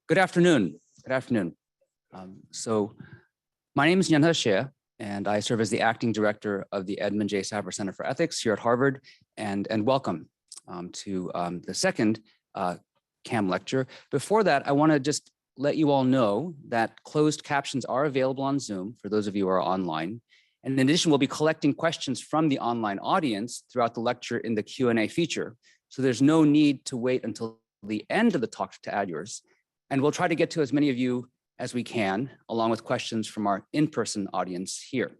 Good afternoon. Good afternoon. My name is Nyanha Shea, and I serve as the acting director of the Edmund J. Saffer Center for Ethics here at Harvard, and welcome to the second Kamm lecture. Before that, I want to just let you all know that closed captions are available on Zoom for those of you who are online. And in addition, we'll be collecting questions from the online audience throughout the lecture in the Q&A feature. So there's no need to wait until the end of the talk to add yours. And we'll try to get to as many of you as we can, along with questions from our in-person audience here.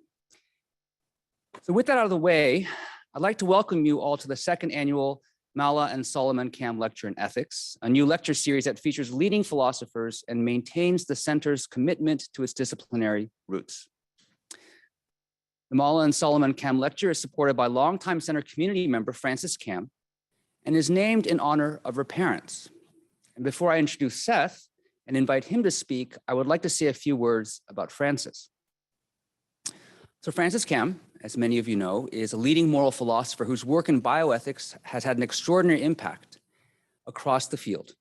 So with that out of the way, I'd like to welcome you all to the second annual Mala and Solomon Kamm Lecture in Ethics, a new lecture series that features leading philosophers and maintains the center's commitment to its disciplinary roots. The Mala and Solomon Kamm Lecture is supported by longtime center community member Frances Kamm and is named in honor of her parents. And before I introduce Seth and invite him to speak, I would like to say a few words about Frances. So Frances Kamm, as many of you know, is a leading moral philosopher whose work in bioethics has had an extraordinary impact across the field.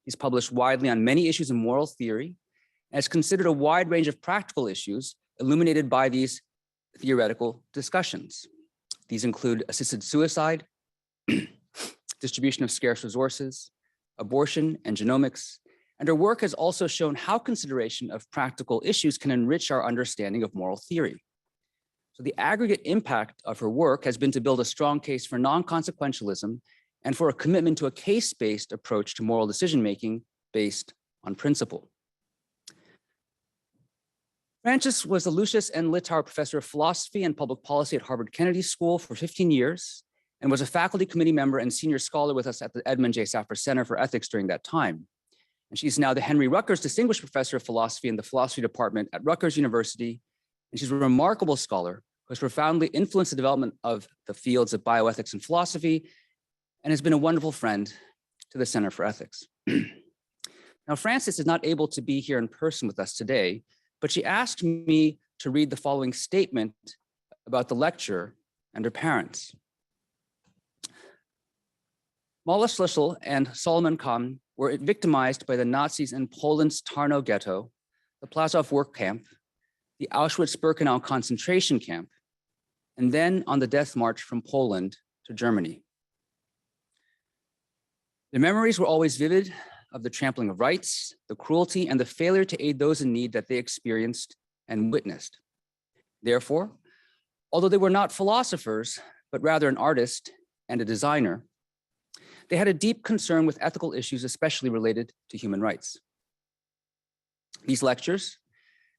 He's published widely on many issues in moral theory and has considered a wide range of practical issues illuminated by these theoretical discussions. These include assisted suicide, distribution of scarce resources, abortion, and genomics. And her work has also shown how consideration of practical issues can enrich our understanding of moral theory. So the aggregate impact of her work has been to build a strong case for non-consequentialism and for a commitment to a case-based approach to moral decision-making based on principle. Frances was the Lucius N. Littauer Professor of Philosophy and Public Policy at Harvard Kennedy School for 15 years, and was a faculty committee member and senior scholar with us at the Edmund J. Saffer Center for Ethics during that time. And she's now the Henry Rutgers Distinguished Professor of Philosophy in the Philosophy Department at Rutgers University. And she's a remarkable scholar who has profoundly influenced the development of the fields of bioethics and philosophy, and has been a wonderful friend to the Center for Ethics. Now, Frances is not able to be here in person with us today, but she asked me to read the following statement about the lecture and her parents. Mala Schlissel and Solomon Kamm were victimized by the Nazis in Poland's Tarnow ghetto, the Plazow work camp, the Auschwitz-Birkenau concentration camp, and then on the death march from Poland to Germany. Their memories were always vivid of the trampling of rights, the cruelty, and the failure to aid those in need that they experienced and witnessed. Therefore, although they were not philosophers, but rather an artist and a designer, they had a deep concern with ethical issues, especially related to human rights. These lectures,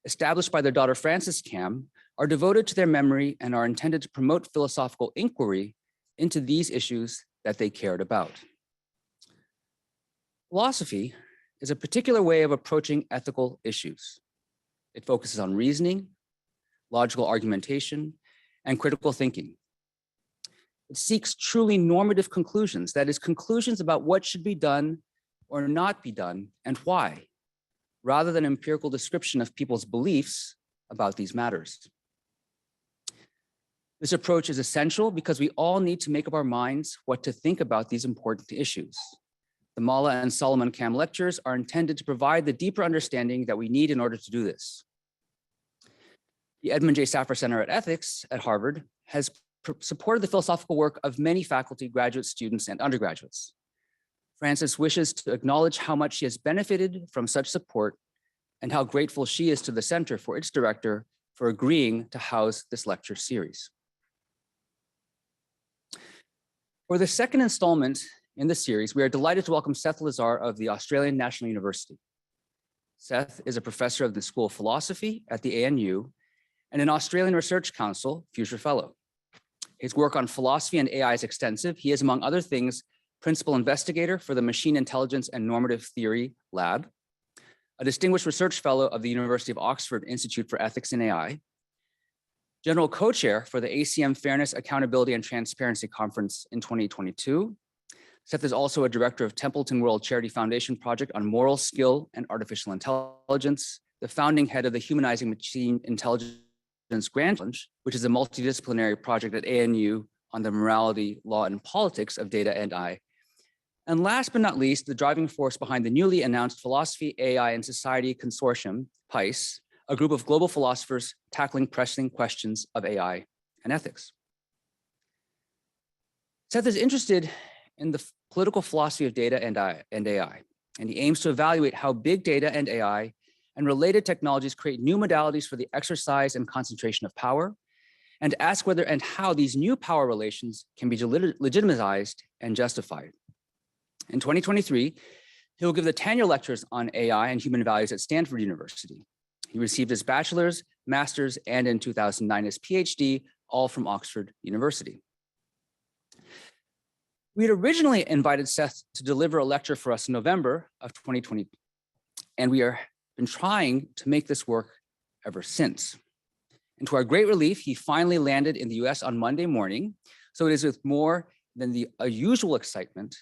established by their daughter Frances Kamm, are devoted to their memory and are intended to promote philosophical inquiry into these issues that they cared about. Philosophy is a particular way of approaching ethical issues. It focuses on reasoning, logical argumentation, and critical thinking. It seeks truly normative conclusions, that is, conclusions about what should be done or not be done and why, rather than empirical description of people's beliefs about these matters. This approach is essential because we all need to make up our minds what to think about these important issues. The Mala and Solomon Kamm lectures are intended to provide the deeper understanding that we need in order to do this. The Edmund J. Saffer Center at Ethics at Harvard has supported the philosophical work of many faculty, graduate students, and undergraduates. Frances wishes to acknowledge how much she has benefited from such support and how grateful she is to the center for its director for agreeing to house this lecture series. For the second installment in the series, we are delighted to welcome Seth Lazar of the Australian National University. Seth is a professor of the School of Philosophy at the ANU and an Australian Research Council Future Fellow. His work on philosophy and AI is extensive. He is, among other things, principal investigator for the Machine Intelligence and Normative Theory Lab, a distinguished research fellow of the University of Oxford Institute for Ethics in AI, general co-chair for the ACM Fairness, Accountability, and Transparency Conference in 2022. Seth is also a director of Templeton World Charity Foundation Project on Moral Skill and Artificial Intelligence, the founding head of the Humanizing Machine Intelligence Grand Challenge, which is a multidisciplinary project at ANU on the morality, law, and politics of data and AI, And last but not least, the driving force behind the newly announced Philosophy, AI, and Society Consortium, PICE, a group of global philosophers tackling pressing questions of AI and ethics. Seth is interested in the political philosophy of data and AI, and he aims to evaluate how big data and AI and related technologies create new modalities for the exercise and concentration of power, and ask whether and how these new power relations can be legitimized and justified. In 2023, he will give the tenure lectures on AI and human values at Stanford University. He received his bachelor's, master's, and in 2009, his PhD, all from Oxford University. We had originally invited Seth to deliver a lecture for us in November of 2020, and we have been trying to make this work ever since. And to our great relief, he finally landed in the US on Monday morning. So it is with more than the usual excitement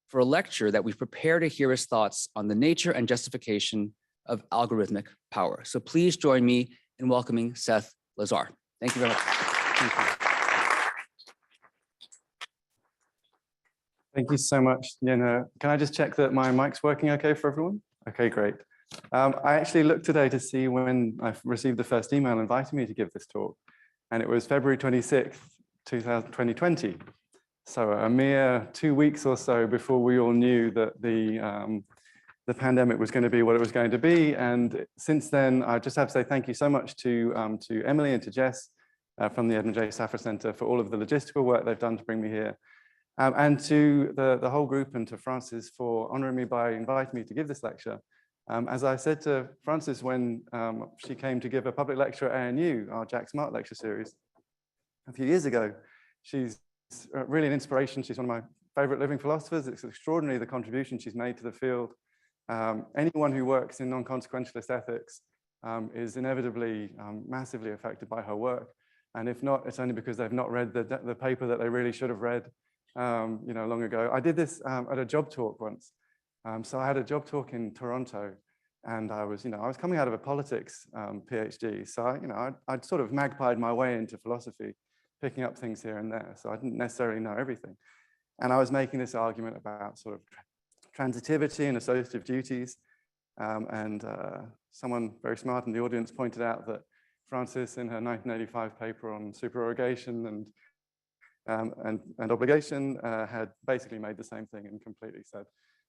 for a lecture that we prepare to hear his thoughts on the nature and justification of algorithmic power. So please join me in welcoming Seth Lazar. Thank you very much. Thank you. Thank you so much, Yena. Can I just check that my mic's working okay for everyone? Okay, great. I actually looked today to see when I received the first email inviting me to give this talk, and it was February 26th, 2020. So a mere 2 weeks or so before we all knew that the pandemic was going to be what it was going to be. And since then, I just have to say thank you so much to Emily and to Jess from the Edmund J. Safra Center for all of the logistical work they've done to bring me here. And to the whole group and to Frances for honoring me by inviting me to give this lecture. As I said to Frances when she came to give a public lecture at ANU, our Jack Smart lecture series, a few years ago, she's really an inspiration. She's one of my favorite living philosophers. It's extraordinary the contribution she's made to the field. Anyone who works in non-consequentialist ethics is inevitably massively affected by her work. And if not, it's only because they've not read the paper that they really should have read long ago. I did this at a job talk once. So I had a job talk in Toronto, and I was coming out of a politics PhD. So I'd sort of magpied my way into philosophy, picking up things here and there. So I didn't necessarily know everything. And I was making this argument about sort of transitivity and associative duties. Someone very smart in the audience pointed out that Frances, in her 1985 paper on supererogation and obligation, had basically made the same thing and completely said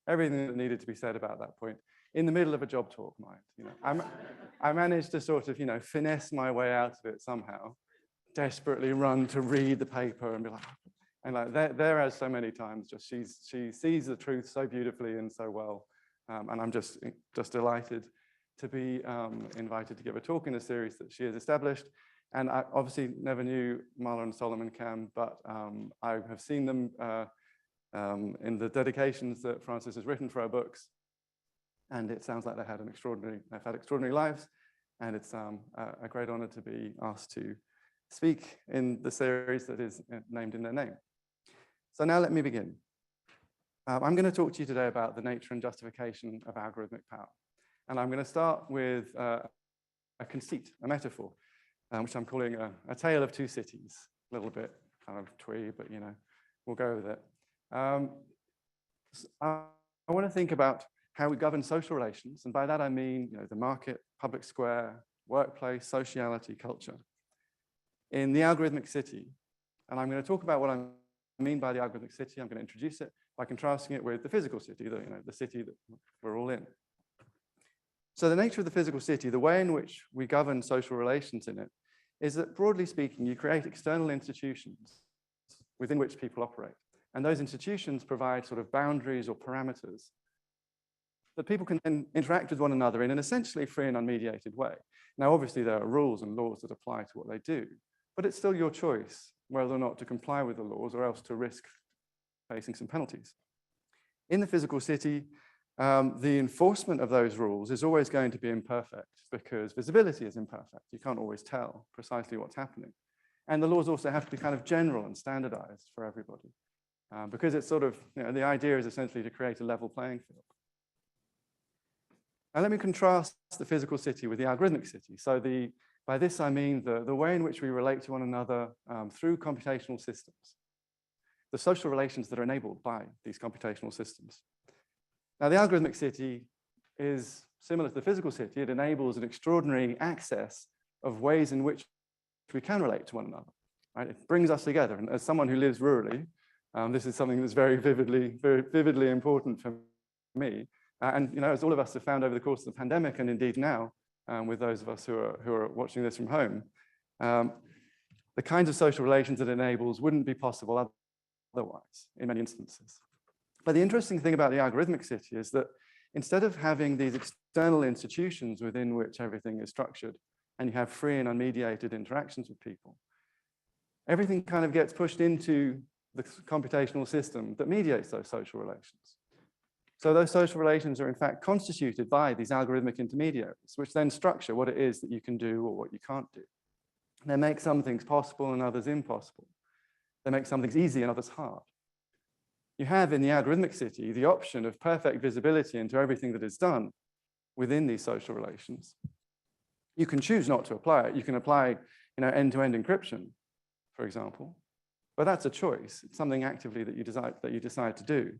everything that needed to be said about that point in the middle of a job talk, mind. I managed to sort of, finesse my way out of it somehow, desperately run to read the paper and be like, and like there as so many times, just she sees the truth so beautifully and so well. And I'm just delighted to be invited to give a talk in a series that she has established. And I obviously never knew Marla and Solomon Kamm, but I have seen them in the dedications that Frances has written for our books. And it sounds like they've had extraordinary lives. And it's a great honor to be asked to speak in the series that is named in their name. So now let me begin. I'm going to talk to you today about the nature and justification of algorithmic power. And I'm going to start with a conceit, a metaphor, which I'm calling a tale of two cities. A little bit kind of twee, but we'll go with it. I want to think about how we govern social relations, and by that I mean the market, public square, workplace, sociality, culture, in the algorithmic city. And I'm going to talk about what I mean by the algorithmic city. I'm going to introduce it by contrasting it with the physical city, the city that we're all in. So the nature of the physical city, the way in which we govern social relations in it, is that broadly speaking, you create external institutions within which people operate. And those institutions provide sort of boundaries or parameters that people can then interact with one another in an essentially free and unmediated way. Now, obviously, there are rules and laws that apply to what they do, but it's still your choice whether or not to comply with the laws or else to risk facing some penalties. In the physical city, the enforcement of those rules is always going to be imperfect because visibility is imperfect. You can't always tell precisely what's happening. And the laws also have to be kind of general and standardized for everybody because it's sort of, the idea is essentially to create a level playing field. Now let me contrast the physical city with the algorithmic city. So by this I mean the way in which we relate to one another through computational systems. the social relations that are enabled by these computational systems. Now, the algorithmic city is similar to the physical city. It enables an extraordinary access of ways in which we can relate to one another. Right? It brings us together. And as someone who lives rurally, this is something that's very vividly important for me. And as all of us have found over the course of the pandemic, and indeed now, with those of us who are watching this from home, the kinds of social relations it enables wouldn't be possible otherwise in many instances. But the interesting thing about the algorithmic city is that instead of having these external institutions within which everything is structured, and you have free and unmediated interactions with people, everything kind of gets pushed into the computational system that mediates those social relations. So those social relations are in fact constituted by these algorithmic intermediaries, which then structure what it is that you can do or what you can't do. They make some things possible and others impossible. They make some things easy and others hard. You have in the algorithmic city the option of perfect visibility into everything that is done within these social relations. You can choose not to apply it. You can apply end-to-end encryption, for example, but that's a choice. It's something actively that you decide to do.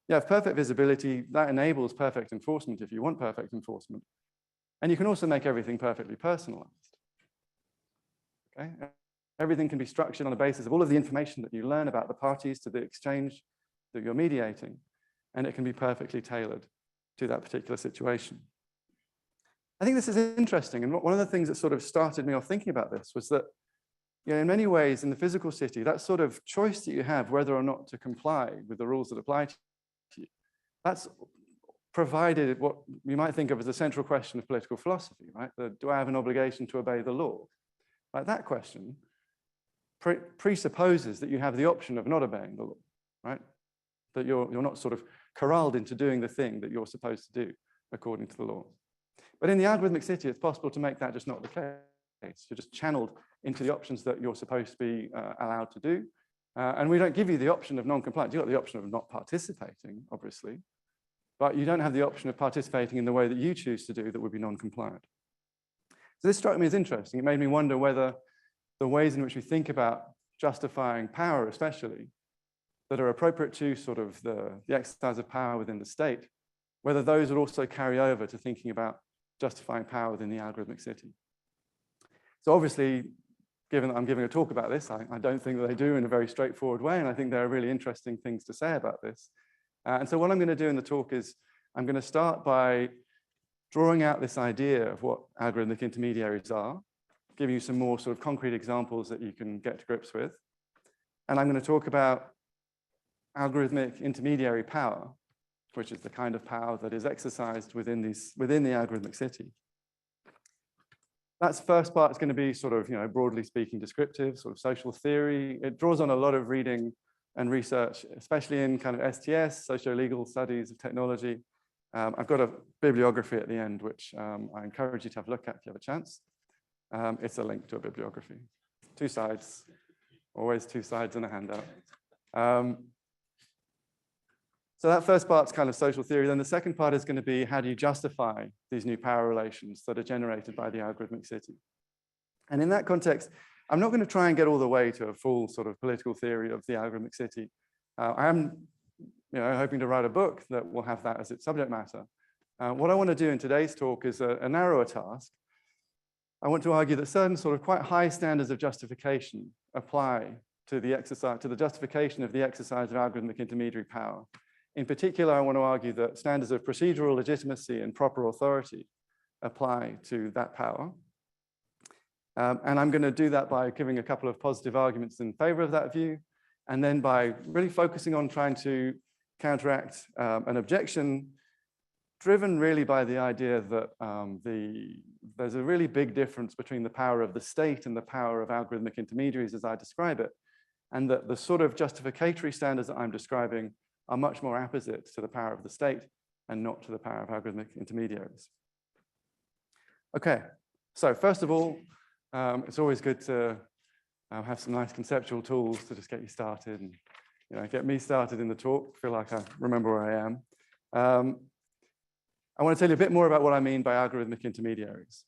You have perfect visibility. That enables perfect enforcement if you want perfect enforcement. And you can also make everything perfectly personalized. Okay? Everything can be structured on the basis of all of the information that you learn about the parties to the exchange that you're mediating, and it can be perfectly tailored to that particular situation. I think this is interesting, and one of the things that sort of started me off thinking about this was that in many ways in the physical city, that sort of choice that you have whether or not to comply with the rules that apply to you, that's provided what you might think of as a central question of political philosophy, right? Do I have an obligation to obey the law? Like that question presupposes that you have the option of not obeying the law, right? That you're not sort of corralled into doing the thing that you're supposed to do according to the law. But in the algorithmic city, it's possible to make that just not the case. You're just channeled into the options that you're supposed to be allowed to do. And we don't give you the option of non-compliance. You've got the option of not participating, obviously, but you don't have the option of participating in the way that you choose to do that would be non-compliant. So this struck me as interesting. It made me wonder whether the ways in which we think about justifying power, especially, that are appropriate to sort of the exercise of power within the state, whether those would also carry over to thinking about justifying power within the algorithmic city. So obviously, given that I'm giving a talk about this, I don't think that they do in a very straightforward way, and I think there are really interesting things to say about this. And so what I'm going to do in the talk is I'm going to start by drawing out this idea of what algorithmic intermediaries are, giving you some more sort of concrete examples that you can get to grips with. And I'm going to talk about algorithmic intermediary power, which is the kind of power that is exercised within the algorithmic city. That's the first part. Is going to be sort of, broadly speaking, descriptive, sort of social theory. It draws on a lot of reading and research, especially in kind of STS, socio-legal studies of technology. I've got a bibliography at the end, which I encourage you to have a look at if you have a chance. It's a link to a bibliography. 2 sides, always 2 sides in a handout. So that first part's kind of social theory. Then the second part is going to be how do you justify these new power relations that are generated by the algorithmic city? And in that context, I'm not going to try and get all the way to a full sort of political theory of the algorithmic city. I am hoping to write a book that will have that as its subject matter. What I want to do in today's talk is a narrower task. I want to argue that certain sort of quite high standards of justification apply to the justification of the exercise of algorithmic intermediary power. In particular, I want to argue that standards of procedural legitimacy and proper authority apply to that power. And I'm going to do that by giving a couple of positive arguments in favor of that view, and then by really focusing on trying to counteract an objection driven really by the idea that there's a really big difference between the power of the state and the power of algorithmic intermediaries as I describe it, and that the sort of justificatory standards that I'm describing are much more apposite to the power of the state and not to the power of algorithmic intermediaries. Okay, so first of all, it's always good to have some nice conceptual tools to just get you started and get me started in the talk, feel like I remember where I am. I want to tell you a bit more about what I mean by algorithmic intermediaries.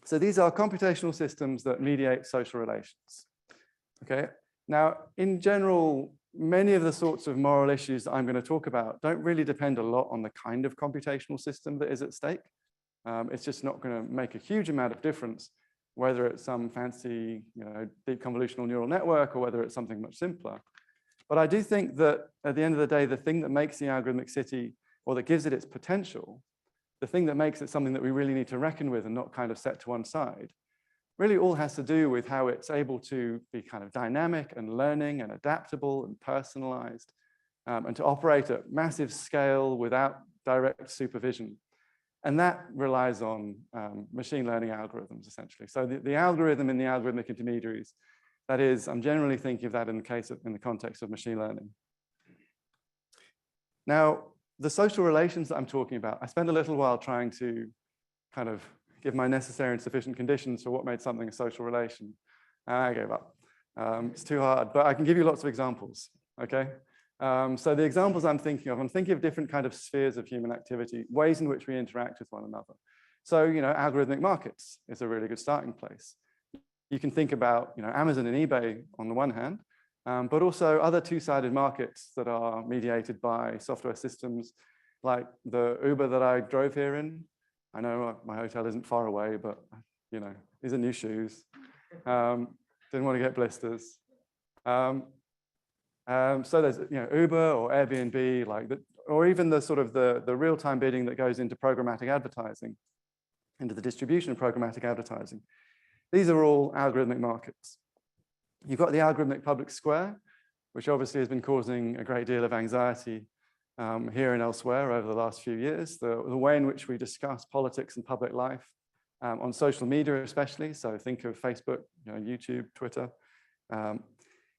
So these are computational systems that mediate social relations. Okay. Now, in general, many of the sorts of moral issues that I'm going to talk about don't really depend a lot on the kind of computational system that is at stake. It's just not going to make a huge amount of difference whether it's some fancy, deep convolutional neural network or whether it's something much simpler. But I do think that at the end of the day, the thing that makes the algorithmic city, or that gives it its potential, the thing that makes it something that we really need to reckon with and not kind of set to one side, really all has to do with how it's able to be kind of dynamic and learning and adaptable and personalized, and to operate at massive scale without direct supervision. And that relies on machine learning algorithms, essentially. So the algorithm in the algorithmic intermediaries, that is, I'm generally thinking of that in the context of machine learning. Now, the social relations that I'm talking about, I spent a little while trying to kind of give my necessary and sufficient conditions for what made something a social relation. And I gave up. It's too hard, but I can give you lots of examples, okay? So the examples I'm thinking of different kind of spheres of human activity, ways in which we interact with one another. So, algorithmic markets is a really good starting place. You can think about, Amazon and eBay on the one hand, but also other two-sided markets that are mediated by software systems like the Uber that I drove here in. I know my hotel isn't far away, but, these are new shoes. Didn't want to get blisters. So there's Uber or Airbnb, or even the sort of the real-time bidding that goes into programmatic advertising, into the distribution of programmatic advertising. These are all algorithmic markets. You've got the algorithmic public square, which obviously has been causing a great deal of anxiety here and elsewhere over the last few years. The way in which we discuss politics and public life on social media especially. So think of Facebook, YouTube, Twitter.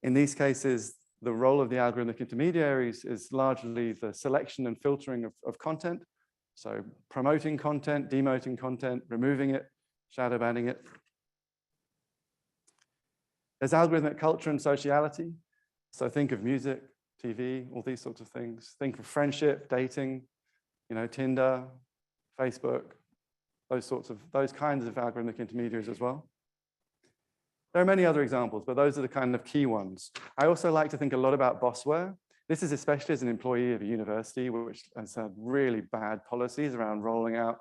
In these cases, the role of the algorithmic intermediaries is largely the selection and filtering of content. So promoting content, demoting content, removing it, shadow banning it. There's algorithmic culture and sociality. So think of music, TV, all these sorts of things. Think of friendship, dating, Tinder, Facebook, those kinds of algorithmic intermediaries as well. There are many other examples, but those are the kind of key ones. I also like to think a lot about bossware. This is especially as an employee of a university, which has had really bad policies around rolling out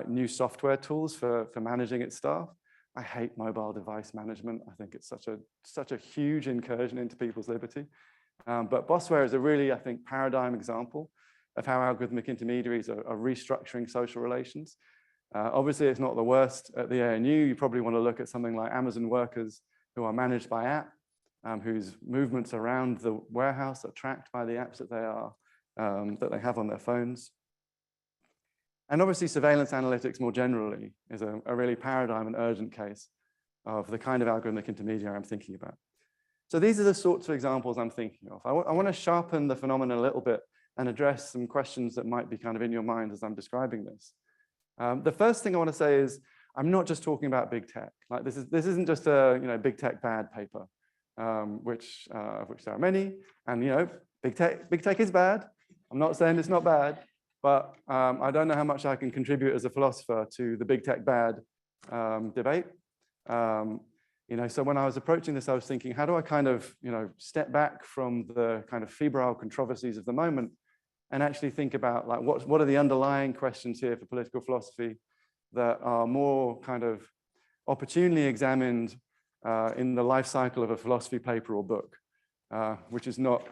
new software tools for managing its staff. I hate mobile device management. I think it's such a huge incursion into people's liberty. But bossware is a really, I think, paradigm example of how algorithmic intermediaries are restructuring social relations. Obviously, it's not the worst at the ANU. You probably want to look at something like Amazon workers who are managed by app, whose movements around the warehouse are tracked by the apps that they have on their phones. And obviously, surveillance analytics more generally is a really paradigm and urgent case of the kind of algorithmic intermediary I'm thinking about. So these are the sorts of examples I'm thinking of. I want to sharpen the phenomenon a little bit and address some questions that might be kind of in your mind as I'm describing this. The first thing I want to say is I'm not just talking about big tech. This isn't just a big tech bad paper, which there are many. And big tech is bad. I'm not saying it's not bad, but I don't know how much I can contribute as a philosopher to the big tech bad debate. So when I was approaching this, I was thinking, how do I kind of step back from the kind of febrile controversies of the moment and actually think about what are the underlying questions here for political philosophy that are more kind of opportunely examined in the life cycle of a philosophy paper or book, which is not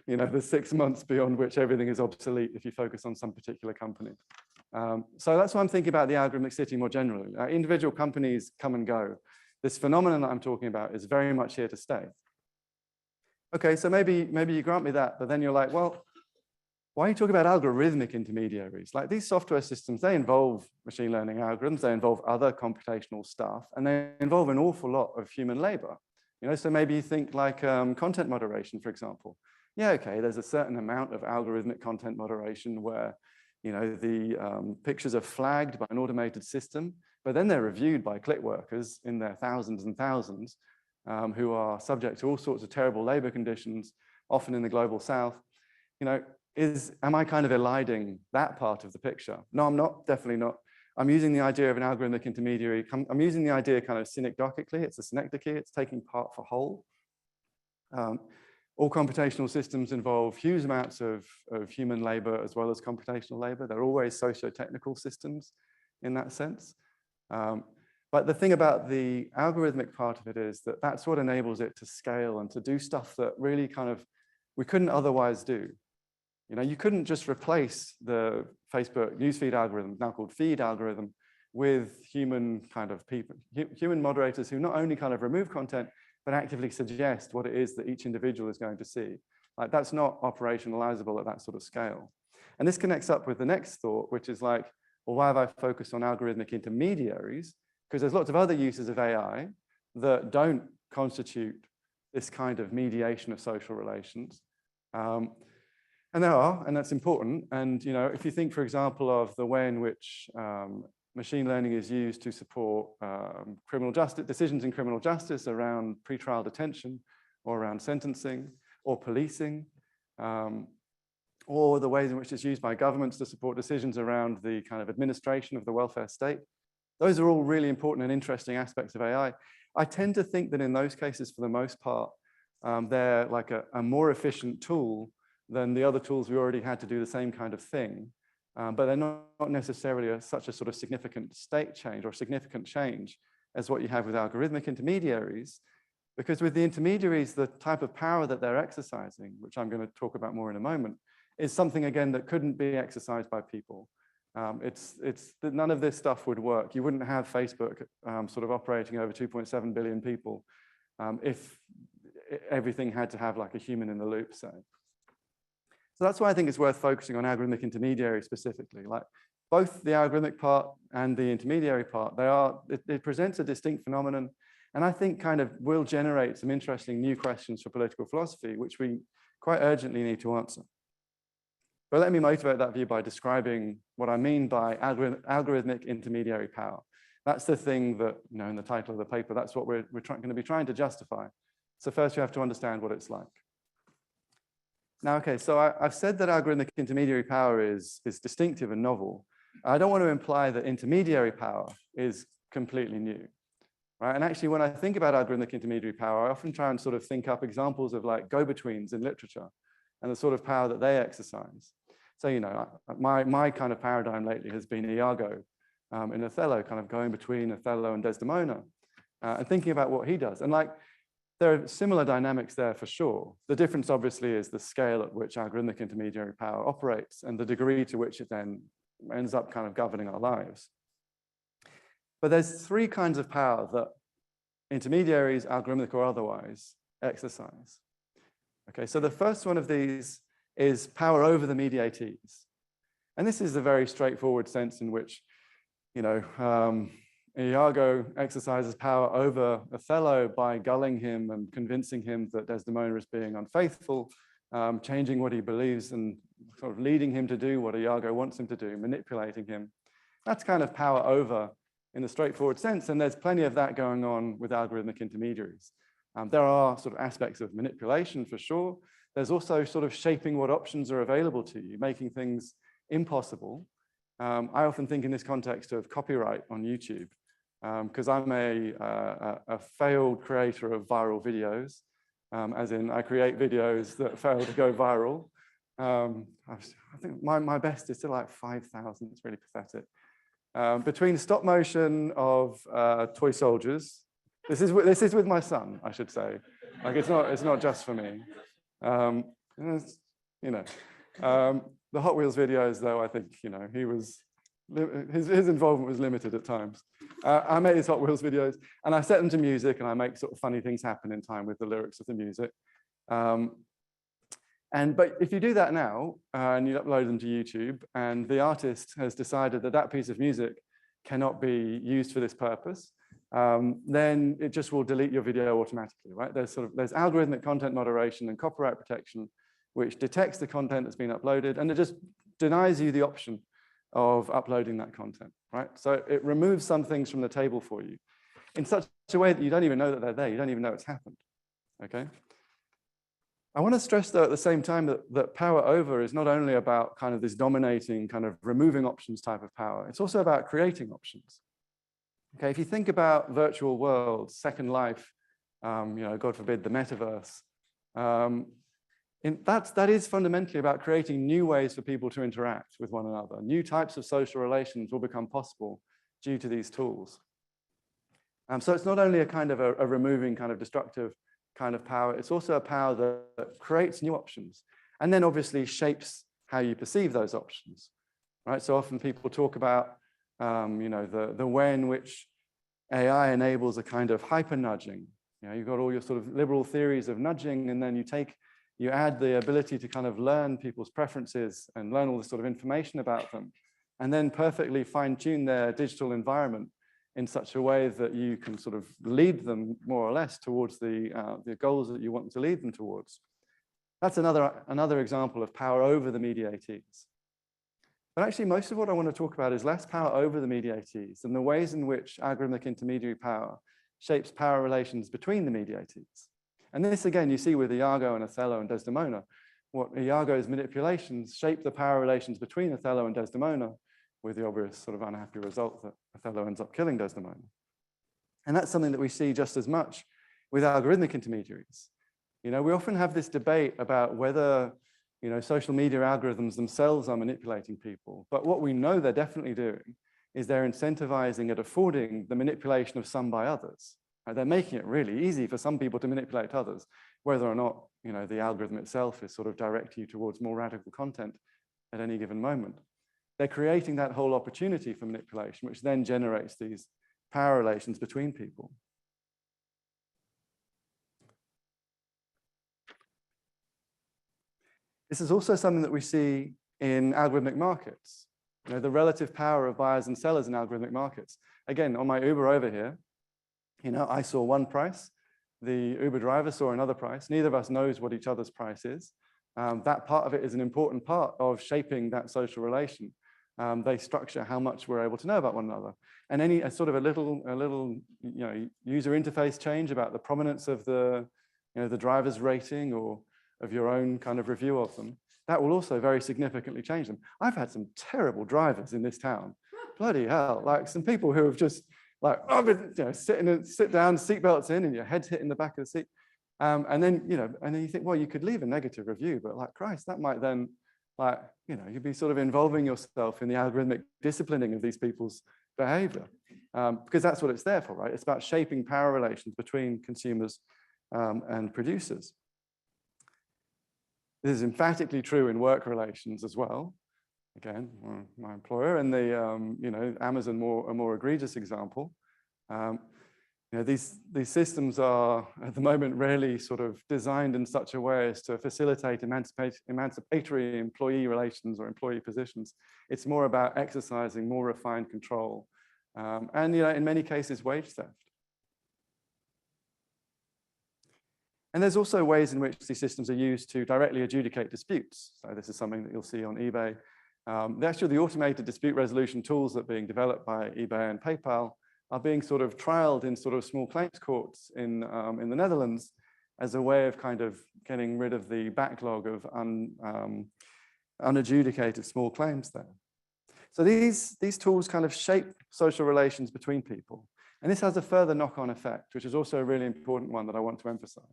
the 6 months beyond which everything is obsolete if you focus on some particular company. So that's why I'm thinking about the algorithmic city more generally. Individual companies come and go. This phenomenon that I'm talking about is very much here to stay. Okay, so maybe you grant me that, but then you're like, well, why are you talking about algorithmic intermediaries? These software systems, they involve machine learning algorithms, they involve other computational stuff, and they involve an awful lot of human labor. So maybe you think content moderation, for example. Yeah, okay, there's a certain amount of algorithmic content moderation where the pictures are flagged by an automated system, but then they're reviewed by click workers in their thousands and thousands who are subject to all sorts of terrible labor conditions, often in the global south. Am I kind of eliding that part of the picture? No, I'm not, definitely not. I'm using the idea of an algorithmic intermediary. I'm using the idea kind of synecdochically. It's a synecdoche, it's taking part for whole. All computational systems involve huge amounts of human labor as well as computational labor. They're always socio-technical systems in that sense. But the thing about the algorithmic part of it is that that's what enables it to scale and to do stuff that really kind of we couldn't otherwise do. You know, you couldn't just replace the Facebook newsfeed algorithm, now called feed algorithm, with human kind of people, human moderators who not only kind of remove content, but actively suggest what it is that each individual is going to see. Like that's not operationalizable at that sort of scale. And this connects up with the next thought, which is like, well, why have I focused on algorithmic intermediaries? Because there's lots of other uses of AI that don't constitute this kind of mediation of social relations. And there are, and that's important. And you know, if you think, for example, of the way in which machine learning is used to support criminal justice decisions in criminal justice around pretrial detention or around sentencing or policing, or the ways in which it's used by governments to support decisions around the kind of administration of the welfare state. Those are all really important and interesting aspects of AI. I tend to think that in those cases, for the most part, they're like a more efficient tool than the other tools we already had to do the same kind of thing. But they're not necessarily such a sort of significant state change or significant change as what you have with algorithmic intermediaries. Because with the intermediaries, the type of power that they're exercising, which I'm going to talk about more in a moment, is something, again, that couldn't be exercised by people. None of this stuff would work. You wouldn't have Facebook sort of operating over 2.7 billion people if everything had to have like a human in the loop, say. So that's why I think it's worth focusing on algorithmic intermediary specifically. Like both the algorithmic part and the intermediary part, it presents a distinct phenomenon, and I think kind of will generate some interesting new questions for political philosophy, which we quite urgently need to answer. But let me motivate that view by describing what I mean by algorithmic intermediary power. That's the thing that, you know, in the title of the paper, that's what we're going to be trying to justify. So first you have to understand what it's like. Now, okay, so I've said that algorithmic intermediary power is distinctive and novel. I don't want to imply that intermediary power is completely new, right? And actually, when I think about algorithmic intermediary power, I often try and sort of think up examples of like go-betweens in literature and the sort of power that they exercise. So, you know, my kind of paradigm lately has been Iago in Othello, kind of going between Othello and Desdemona and thinking about what he does. And like, there are similar dynamics there for sure. The difference obviously is the scale at which algorithmic intermediary power operates and the degree to which it then ends up kind of governing our lives. But there's three kinds of power that intermediaries, algorithmic or otherwise, exercise. Okay, so the first one of these is power over the mediatees. And this is a very straightforward sense in which, you know, Iago exercises power over Othello by gulling him and convincing him that Desdemona is being unfaithful, changing what he believes and sort of leading him to do what Iago wants him to do, manipulating him. That's kind of power over in the straightforward sense, and there's plenty of that going on with algorithmic intermediaries. There are sort of aspects of manipulation for sure. There's also sort of shaping what options are available to you, making things impossible. I often think in this context of copyright on YouTube, because I'm a failed creator of viral videos, as in I create videos that fail to go viral. I think my best is still like 5,000, it's really pathetic. Between stop motion of toy soldiers, this is with my son, I should say. Like it's not just for me. You know, the Hot Wheels videos, though, I think, you know, his involvement was limited at times. I made his Hot Wheels videos and I set them to music and I make sort of funny things happen in time with the lyrics of the music. But if you do that now and you upload them to YouTube and the artist has decided that that piece of music cannot be used for this purpose, then it just will delete your video automatically, right? There's algorithmic content moderation and copyright protection, which detects the content that's been uploaded and it just denies you the option of uploading that content, right? So it removes some things from the table for you in such a way that you don't even know that they're there. You don't even know it's happened, okay? I want to stress, though, at the same time that power over is not only about kind of this dominating, kind of removing options type of power. It's also about creating options. Okay, if you think about virtual worlds, Second Life, you know, God forbid, the metaverse, that is fundamentally about creating new ways for people to interact with one another. New types of social relations will become possible due to these tools. So it's not only a kind of a removing kind of destructive kind of power, it's also a power that creates new options and then obviously shapes how you perceive those options, right? So often people talk about, the way in which AI enables a kind of hyper nudging. You've got all your sort of liberal theories of nudging, and then you add the ability to kind of learn people's preferences and learn all this sort of information about them, and then perfectly fine-tune their digital environment in such a way that you can sort of lead them more or less towards the goals that you want them to lead them towards. That's another example of power over the mediatees. But actually, most of what I want to talk about is less power over the mediatees and the ways in which algorithmic intermediary power shapes power relations between the mediatees. And this, again, you see with Iago and Othello and Desdemona. What Iago's manipulations shape the power relations between Othello and Desdemona, with the obvious sort of unhappy result that Othello ends up killing Desdemona. And that's something that we see just as much with algorithmic intermediaries. We often have this debate about whether social media algorithms themselves are manipulating people. But what we know they're definitely doing is they're incentivizing and affording the manipulation of some by others. They're making it really easy for some people to manipulate others, whether or not the algorithm itself is sort of directing you towards more radical content at any given moment. They're creating that whole opportunity for manipulation, which then generates these power relations between people. This is also something that we see in algorithmic markets. The relative power of buyers and sellers in algorithmic markets. Again, on my Uber over here, I saw one price, the Uber driver saw another price. Neither of us knows what each other's price is. That part of it is an important part of shaping that social relation. They structure how much we're able to know about one another. And any sort of a little user interface change about the prominence of the driver's rating or of your own kind of review of them, that will also very significantly change them. I've had some terrible drivers in this town. Bloody hell, like some people who have just sit down, seatbelts in, and your head's hitting the back of the seat. And then you think, well, you could leave a negative review, but like, Christ, that might then, you'd be sort of involving yourself in the algorithmic disciplining of these people's behavior, because that's what it's there for, right? It's about shaping power relations between consumers and producers. This is emphatically true in work relations as well. Again, my employer, and the Amazon a more egregious example. These systems are at the moment rarely sort of designed in such a way as to facilitate emancipatory employee relations or employee positions. It's more about exercising more refined control, and in many cases wage theft. And there's also ways in which these systems are used to directly adjudicate disputes. So this is something that you'll see on eBay. The automated dispute resolution tools that are being developed by eBay and PayPal are being sort of trialed in sort of small claims courts in the Netherlands as a way of kind of getting rid of the backlog of unadjudicated small claims there. So these tools kind of shape social relations between people. And this has a further knock-on effect, which is also a really important one that I want to emphasize,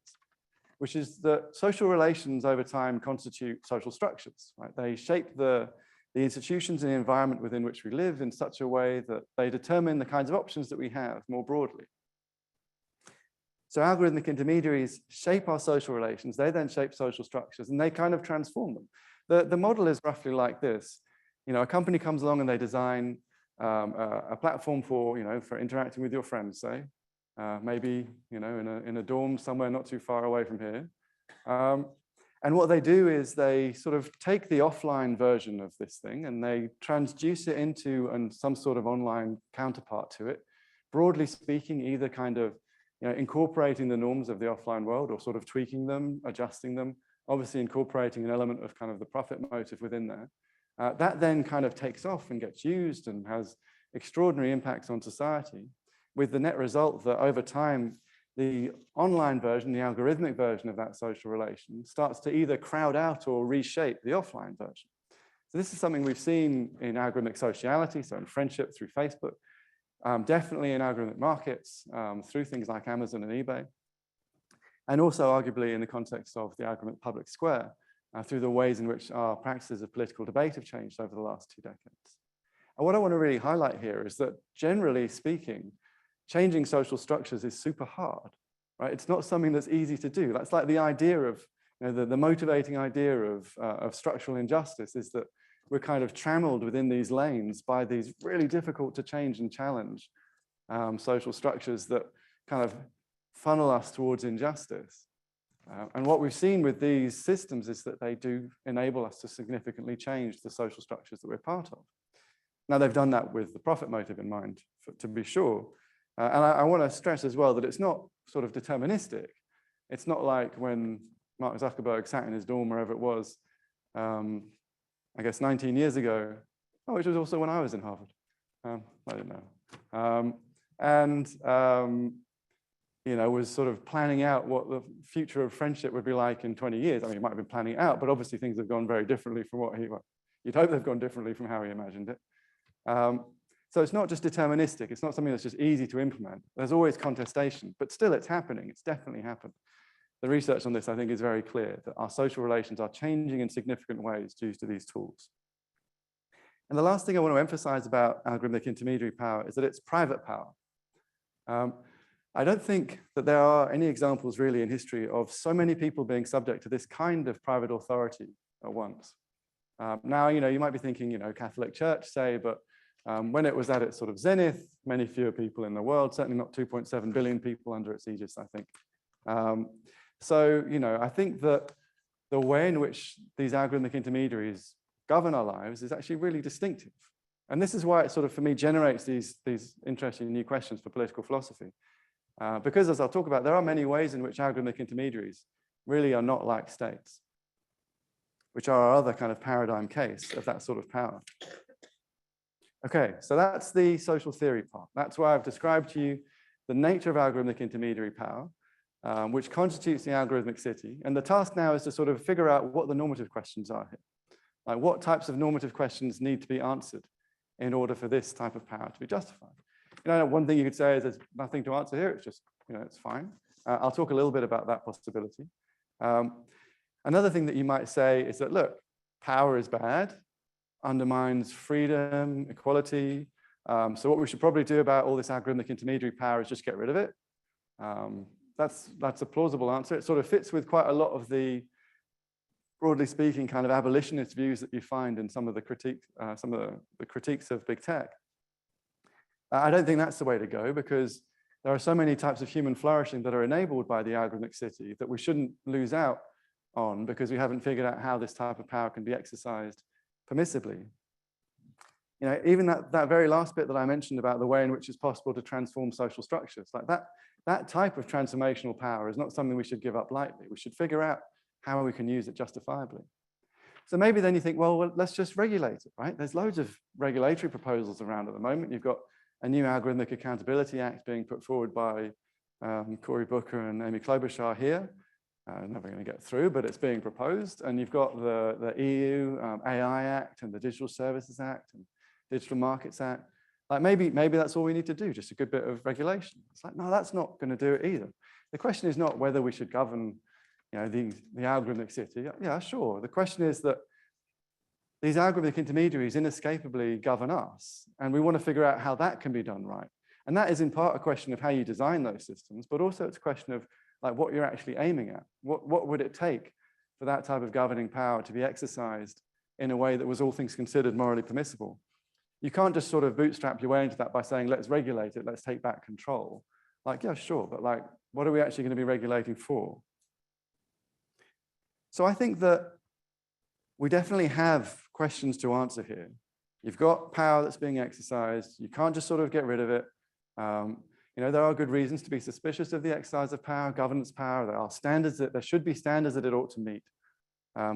which is that social relations over time constitute social structures, right? They shape the institutions and the environment within which we live in such a way that they determine the kinds of options that we have more broadly. So algorithmic intermediaries shape our social relations. They then shape social structures, and they kind of transform them. The model is roughly like this. A company comes along and they design a platform for interacting with your friends, say, maybe in a dorm somewhere not too far away from here. And what they do is they sort of take the offline version of this thing and they transduce it into some sort of online counterpart to it. Broadly speaking, either kind of incorporating the norms of the offline world or sort of tweaking them, adjusting them, obviously incorporating an element of kind of the profit motive within there. That then kind of takes off and gets used and has extraordinary impacts on society, with the net result that over time, the online version, the algorithmic version of that social relation starts to either crowd out or reshape the offline version. So this is something we've seen in algorithmic sociality, so in friendship through Facebook, definitely in algorithmic markets through things like Amazon and eBay. and also arguably in the context of the algorithmic public square, through the ways in which our practices of political debate have changed over the last 2 decades. And what I want to really highlight here is that, generally speaking, changing social structures is super hard, right? It's not something that's easy to do. That's like the idea of, the motivating idea of structural injustice is that we're kind of trammeled within these lanes by these really difficult to change and challenge social structures that kind of funnel us towards injustice. And what we've seen with these systems is that they do enable us to significantly change the social structures that we're part of. Now, they've done that with the profit motive in mind, to be sure. And I want to stress as well that it's not sort of deterministic. It's not like when Mark Zuckerberg sat in his dorm, wherever it was, I guess 19 years ago, which was also when I was in Harvard. I don't know. Was sort of planning out what the future of friendship would be like in 20 years. I mean, he might have been planning it out, but obviously things have gone very differently from what you'd hope they've gone differently from how he imagined it. So it's not just deterministic. It's not something that's just easy to implement. There's always contestation, but still it's happening. It's definitely happened. The research on this, I think, is very clear that our social relations are changing in significant ways due to these tools. And the last thing I want to emphasize about algorithmic intermediary power is that it's private power. I don't think that there are any examples really in history of so many people being subject to this kind of private authority at once. Now, you might be thinking, Catholic Church, say, but when it was at its sort of zenith, many fewer people in the world, certainly not 2.7 billion people under its aegis, I think. So, I think that the way in which these algorithmic intermediaries govern our lives is actually really distinctive. And this is why it sort of, for me, generates these interesting new questions for political philosophy. Because, as I'll talk about, there are many ways in which algorithmic intermediaries really are not like states, which are our other kind of paradigm case of that sort of power. Okay, so that's the social theory part. That's why I've described to you the nature of algorithmic intermediary power, which constitutes the algorithmic city. And the task now is to sort of figure out what the normative questions are here. Like, what types of normative questions need to be answered in order for this type of power to be justified? One thing you could say is there's nothing to answer here. It's just, it's fine. I'll talk a little bit about that possibility. Another thing that you might say is that, look, power is bad, undermines freedom, equality. So what we should probably do about all this algorithmic intermediary power is just get rid of it. That's a plausible answer. It sort of fits with quite a lot of the, broadly speaking, kind of abolitionist views that you find in some of the critiques of big tech. I don't think that's the way to go, because there are so many types of human flourishing that are enabled by the algorithmic city that we shouldn't lose out on because we haven't figured out how this type of power can be exercised permissibly. Even that very last bit that I mentioned about the way in which it's possible to transform social structures, like that type of transformational power is not something we should give up lightly. We should figure out how we can use it justifiably. So maybe then you think, well, let's just regulate it, right? There's loads of regulatory proposals around at the moment. You've got a new Algorithmic Accountability Act being put forward by Cory Booker and Amy Klobuchar here. Never going to get through, but it's being proposed. And you've got the EU AI Act and the Digital Services Act and Digital Markets Act. Like maybe that's all we need to do, just a good bit of regulation. It's like, no, that's not going to do it either. The question is not whether we should govern the algorithmic city. Yeah, sure. The question is that these algorithmic intermediaries inescapably govern us, and we want to figure out how that can be done right. And that is in part a question of how you design those systems, but also it's a question of like what you're actually aiming at. What would it take for that type of governing power to be exercised in a way that was, all things considered, morally permissible? You can't just sort of bootstrap your way into that by saying, let's regulate it, let's take back control. Like, yeah, sure, but like, what are we actually going to be regulating for? So I think that we definitely have questions to answer here. You've got power that's being exercised. You can't just sort of get rid of it. There are good reasons to be suspicious of the exercise of power, governance power. There are standards there should be standards that it ought to meet.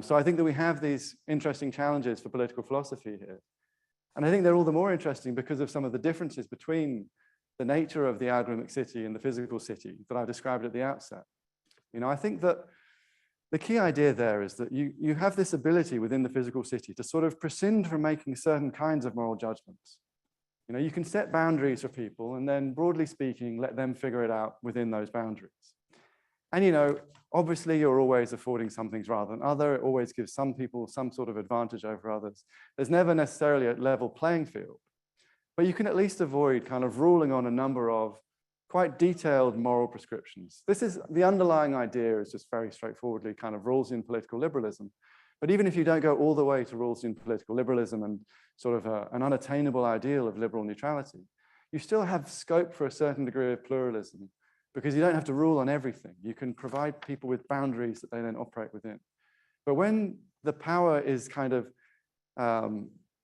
So I think that we have these interesting challenges for political philosophy here. And I think they're all the more interesting because of some of the differences between the nature of the algorithmic city and the physical city that I described at the outset. I think that the key idea there is that you have this ability within the physical city to sort of prescind from making certain kinds of moral judgments. You can set boundaries for people and then, broadly speaking, let them figure it out within those boundaries. And, you know, obviously you're always affording some things rather than other. It always gives some people some sort of advantage over others. There's never necessarily a level playing field, but you can at least avoid kind of ruling on a number of quite detailed moral prescriptions. This is the underlying idea, is just very straightforwardly kind of Rawlsian political liberalism. But even if you don't go all the way to Rawlsian political liberalism and sort of an unattainable ideal of liberal neutrality, you still have scope for a certain degree of pluralism, because you don't have to rule on everything. You can provide people with boundaries that they then operate within. But when the power is kind of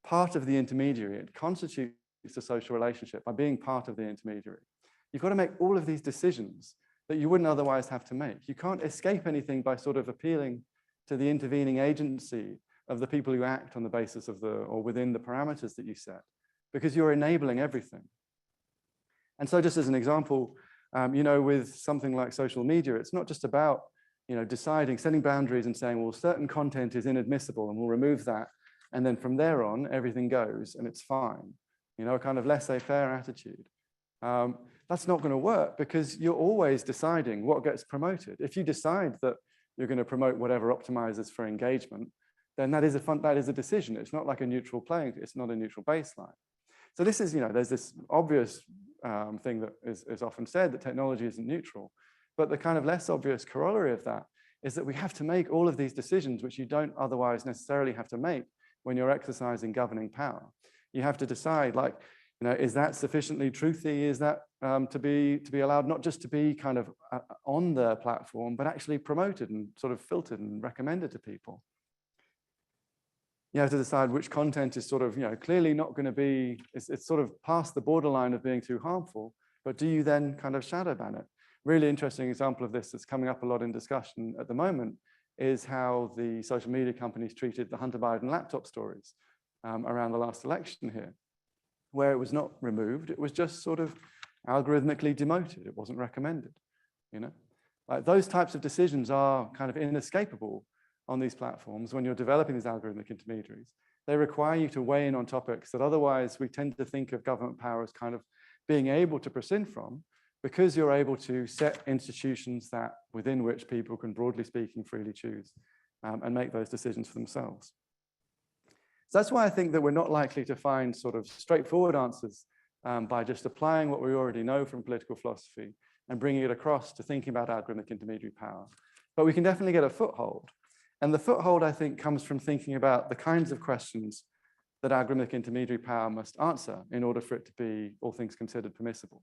part of the intermediary, it constitutes a social relationship by being part of the intermediary. You've got to make all of these decisions that you wouldn't otherwise have to make. You can't escape anything by sort of appealing to the intervening agency of the people who act on the basis of or within the parameters that you set, because you're enabling everything. And so just as an example, you know, with something like social media, it's not just about, you know, deciding, setting boundaries and saying, well, certain content is inadmissible and we'll remove that. And then from there on, everything goes and it's fine. You know, a kind of laissez-faire attitude. That's not going to work, because you're always deciding what gets promoted. If you decide that you're going to promote whatever optimizes for engagement, then that is a decision. It's not like a neutral playing, it's not a neutral baseline. So this is, you know, there's this obvious thing that is often said, that technology isn't neutral. But the kind of less obvious corollary of that is that we have to make all of these decisions which you don't otherwise necessarily have to make when you're exercising governing power. You have to decide, like, you know, is that sufficiently truthy? Is that to be allowed not just to be kind of on the platform, but actually promoted and sort of filtered and recommended to people? You have to decide which content is sort of, you know, clearly not going to be, it's sort of past the borderline of being too harmful, but do you then kind of shadow ban it? Really interesting example of this that's coming up a lot in discussion at the moment is how the social media companies treated the Hunter Biden laptop stories around the last election here, where it was not removed, it was just sort of algorithmically demoted. It wasn't recommended, you know? Like, those types of decisions are kind of inescapable on these platforms when you're developing these algorithmic intermediaries. They require you to weigh in on topics that otherwise we tend to think of government power as kind of being able to prescind from, because you're able to set institutions that within which people can, broadly speaking, freely choose and make those decisions for themselves. So that's why I think that we're not likely to find sort of straightforward answers by just applying what we already know from political philosophy and bringing it across to thinking about algorithmic intermediary power. But we can definitely get a foothold. And the foothold, I think, comes from thinking about the kinds of questions that algorithmic intermediary power must answer in order for it to be, all things considered, permissible.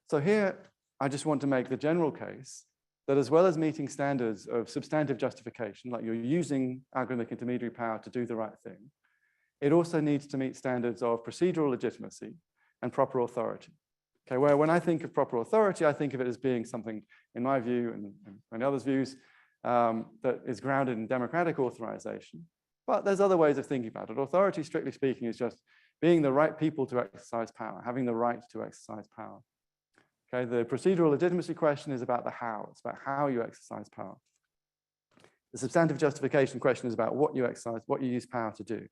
So here, I just want to make the general case that as well as meeting standards of substantive justification, like you're using algorithmic intermediary power to do the right thing, it also needs to meet standards of procedural legitimacy and proper authority. Okay, where when I think of proper authority, I think of it as being something, in my view and many others' views, that is grounded in democratic authorization. But there's other ways of thinking about it. Authority, strictly speaking, is just being the right people to exercise power, having the right to exercise power. Okay, the procedural legitimacy question is about the how. It's about how you exercise power. The substantive justification question is about what you exercise, what you use power to do.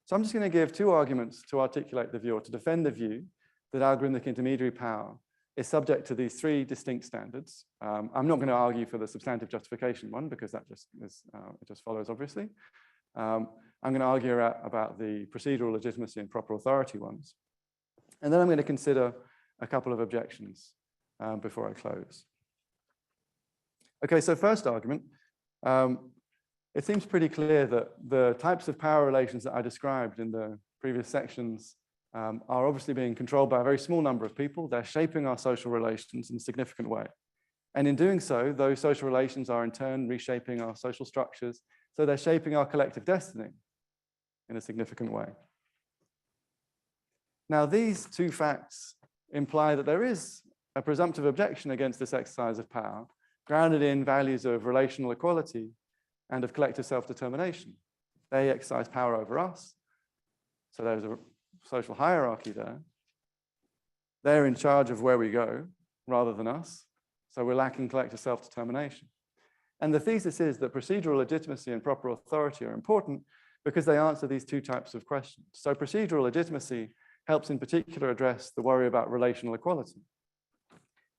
So I'm just going to give two arguments to articulate the view, or to defend the view that algorithmic intermediary power is subject to these three distinct standards. I'm not going to argue for the substantive justification one, because that just is, it just follows, obviously. I'm going to argue about the procedural legitimacy and proper authority ones. And then I'm going to consider a couple of objections before I close. Okay, so first argument, it seems pretty clear that the types of power relations that I described in the previous sections are obviously being controlled by a very small number of people. They're shaping our social relations in a significant way. And in doing so, those social relations are in turn reshaping our social structures. So they're shaping our collective destiny in a significant way. Now, these two facts imply that there is a presumptive objection against this exercise of power, grounded in values of relational equality and of collective self-determination. They exercise power over us, so there's a social hierarchy there. They're in charge of where we go rather than us, so we're lacking collective self-determination. And the thesis is that procedural legitimacy and proper authority are important because they answer these two types of questions. So procedural legitimacy helps in particular address the worry about relational equality.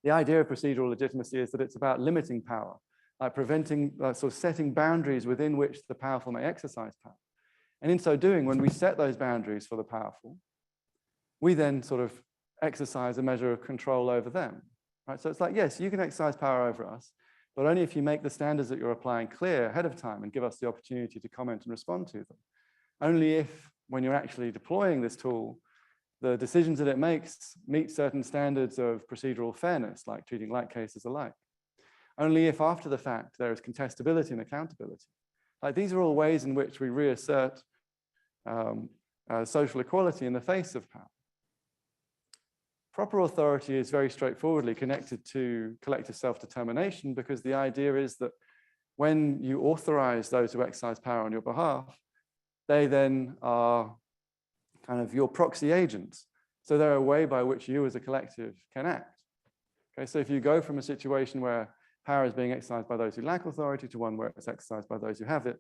The idea of procedural legitimacy is that it's about limiting power, like preventing, sort of setting boundaries within which the powerful may exercise power. And in so doing, when we set those boundaries for the powerful, we then sort of exercise a measure of control over them. Right? So it's like, yes, you can exercise power over us, but only if you make the standards that you're applying clear ahead of time and give us the opportunity to comment and respond to them. Only if, when you're actually deploying this tool, the decisions that it makes meet certain standards of procedural fairness, like treating like cases alike. Only if after the fact there is contestability and accountability. Like, these are all ways in which we reassert social equality in the face of power. Proper authority is very straightforwardly connected to collective self-determination, because the idea is that when you authorize those who exercise power on your behalf, they then are kind of your proxy agents. So they're a way by which you as a collective can act. Okay, so if you go from a situation where power is being exercised by those who lack authority to one where it's exercised by those who have it,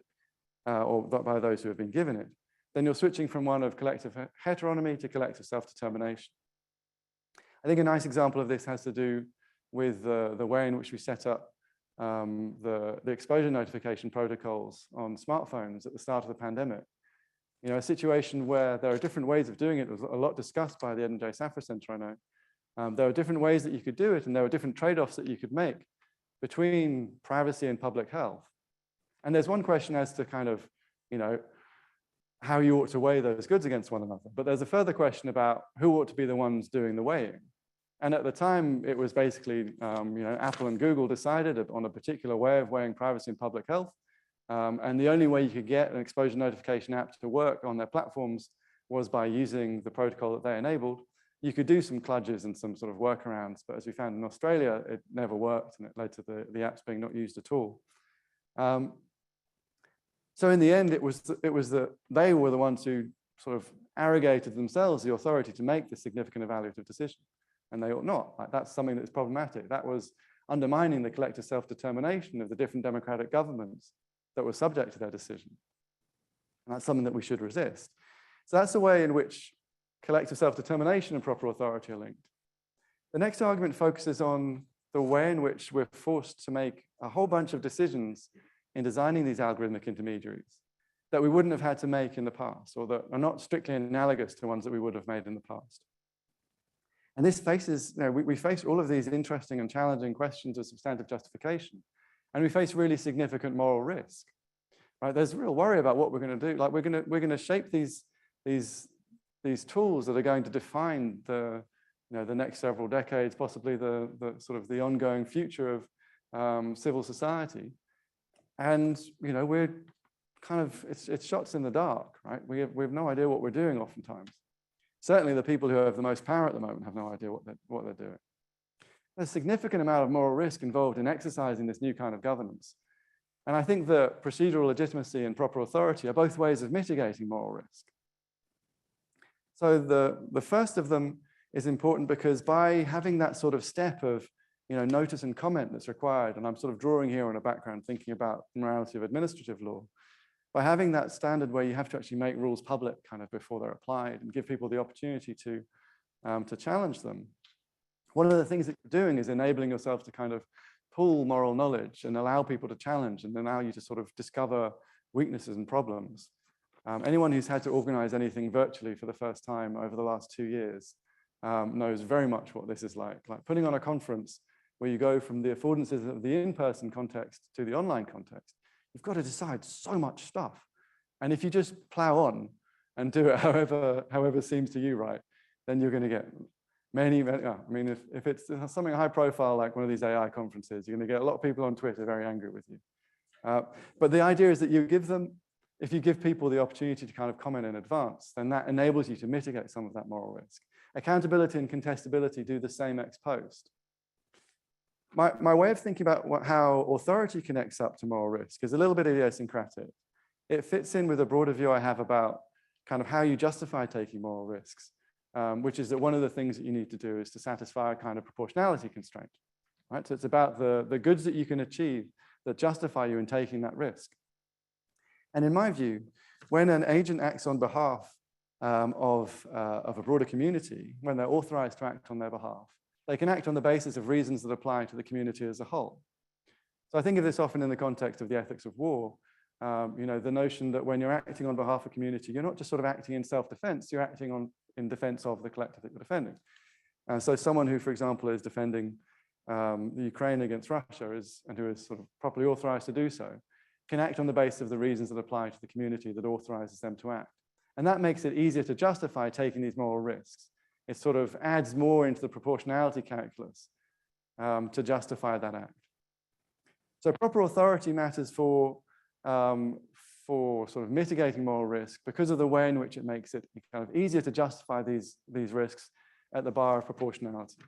or by those who have been given it, then you're switching from one of collective heteronomy to collective self-determination. I think a nice example of this has to do with the way in which we set up the exposure notification protocols on smartphones at the start of the pandemic. You know, a situation where there are different ways of doing it. It was a lot discussed by the Edmund J. Safra Center, I know. There are different ways that you could do it, and there were different trade-offs that you could make between privacy and public health. And there's one question as to kind of, you know, how you ought to weigh those goods against one another. But there's a further question about who ought to be the ones doing the weighing. And at the time, it was basically, you know, Apple and Google decided on a particular way of weighing privacy and public health. And the only way you could get an exposure notification app to work on their platforms was by using the protocol that they enabled. You could do some kludges and some sort of workarounds, but as we found in Australia, it never worked, and it led to the apps being not used at all. So in the end, it was that they were the ones who sort of arrogated themselves the authority to make the significant evaluative decision, and they ought not. Like, that's something that's problematic. That was undermining the collective self-determination of the different democratic governments that were subject to their decision. And that's something that we should resist. So that's the way in which collective self-determination and proper authority are linked. The next argument focuses on the way in which we're forced to make a whole bunch of decisions in designing these algorithmic intermediaries that we wouldn't have had to make in the past, or that are not strictly analogous to ones that we would have made in the past. And this faces, you know, we face all of these interesting and challenging questions of substantive justification, and we face really significant moral risk. Right? There's real worry about what we're going to do. Like, we're going to shape these tools that are going to define the next several decades, possibly the sort of the ongoing future of civil society. And, you know, we're kind of, it's shots in the dark, right? We have no idea what we're doing oftentimes. Certainly the people who have the most power at the moment have no idea what they're doing. There's a significant amount of moral risk involved in exercising this new kind of governance. And I think that procedural legitimacy and proper authority are both ways of mitigating moral risk. So the first of them is important because by having that sort of step of, you know, notice and comment that's required, and I'm sort of drawing here on a background thinking about morality of administrative law, by having that standard where you have to actually make rules public kind of before they're applied and give people the opportunity to challenge them. One of the things that you're doing is enabling yourself to kind of pool moral knowledge and allow people to challenge and allow you to sort of discover weaknesses and problems. Anyone who's had to organize anything virtually for the first time over the last 2 years knows very much what this is like putting on a conference where you go from the affordances of the in-person context to the online context. You've got to decide so much stuff. And if you just plow on and do it however seems to you right, then you're going to get many, I mean, if it's something high profile like one of these AI conferences, you're going to get a lot of people on Twitter very angry with you. But the idea is that if you give people the opportunity to kind of comment in advance, then that enables you to mitigate some of that moral risk. Accountability and contestability do the same ex post. My way of thinking about how authority connects up to moral risk is a little bit idiosyncratic. It fits in with a broader view I have about kind of how you justify taking moral risks, which is that one of the things that you need to do is to satisfy a kind of proportionality constraint, right? So it's about the goods that you can achieve that justify you in taking that risk. And in my view, when an agent acts on behalf of a broader community, when they're authorized to act on their behalf, they can act on the basis of reasons that apply to the community as a whole. So I think of this often in the context of the ethics of war. The notion that when you're acting on behalf of a community, you're not just sort of acting in self-defense, you're acting in defense of the collective that you're defending. So someone who, for example, is defending the Ukraine against Russia and who is sort of properly authorized to do so, can act on the basis of the reasons that apply to the community that authorizes them to act. And that makes it easier to justify taking these moral risks. It sort of adds more into the proportionality calculus to justify that act. So proper authority matters for sort of mitigating moral risk because of the way in which it makes it kind of easier to justify these risks at the bar of proportionality.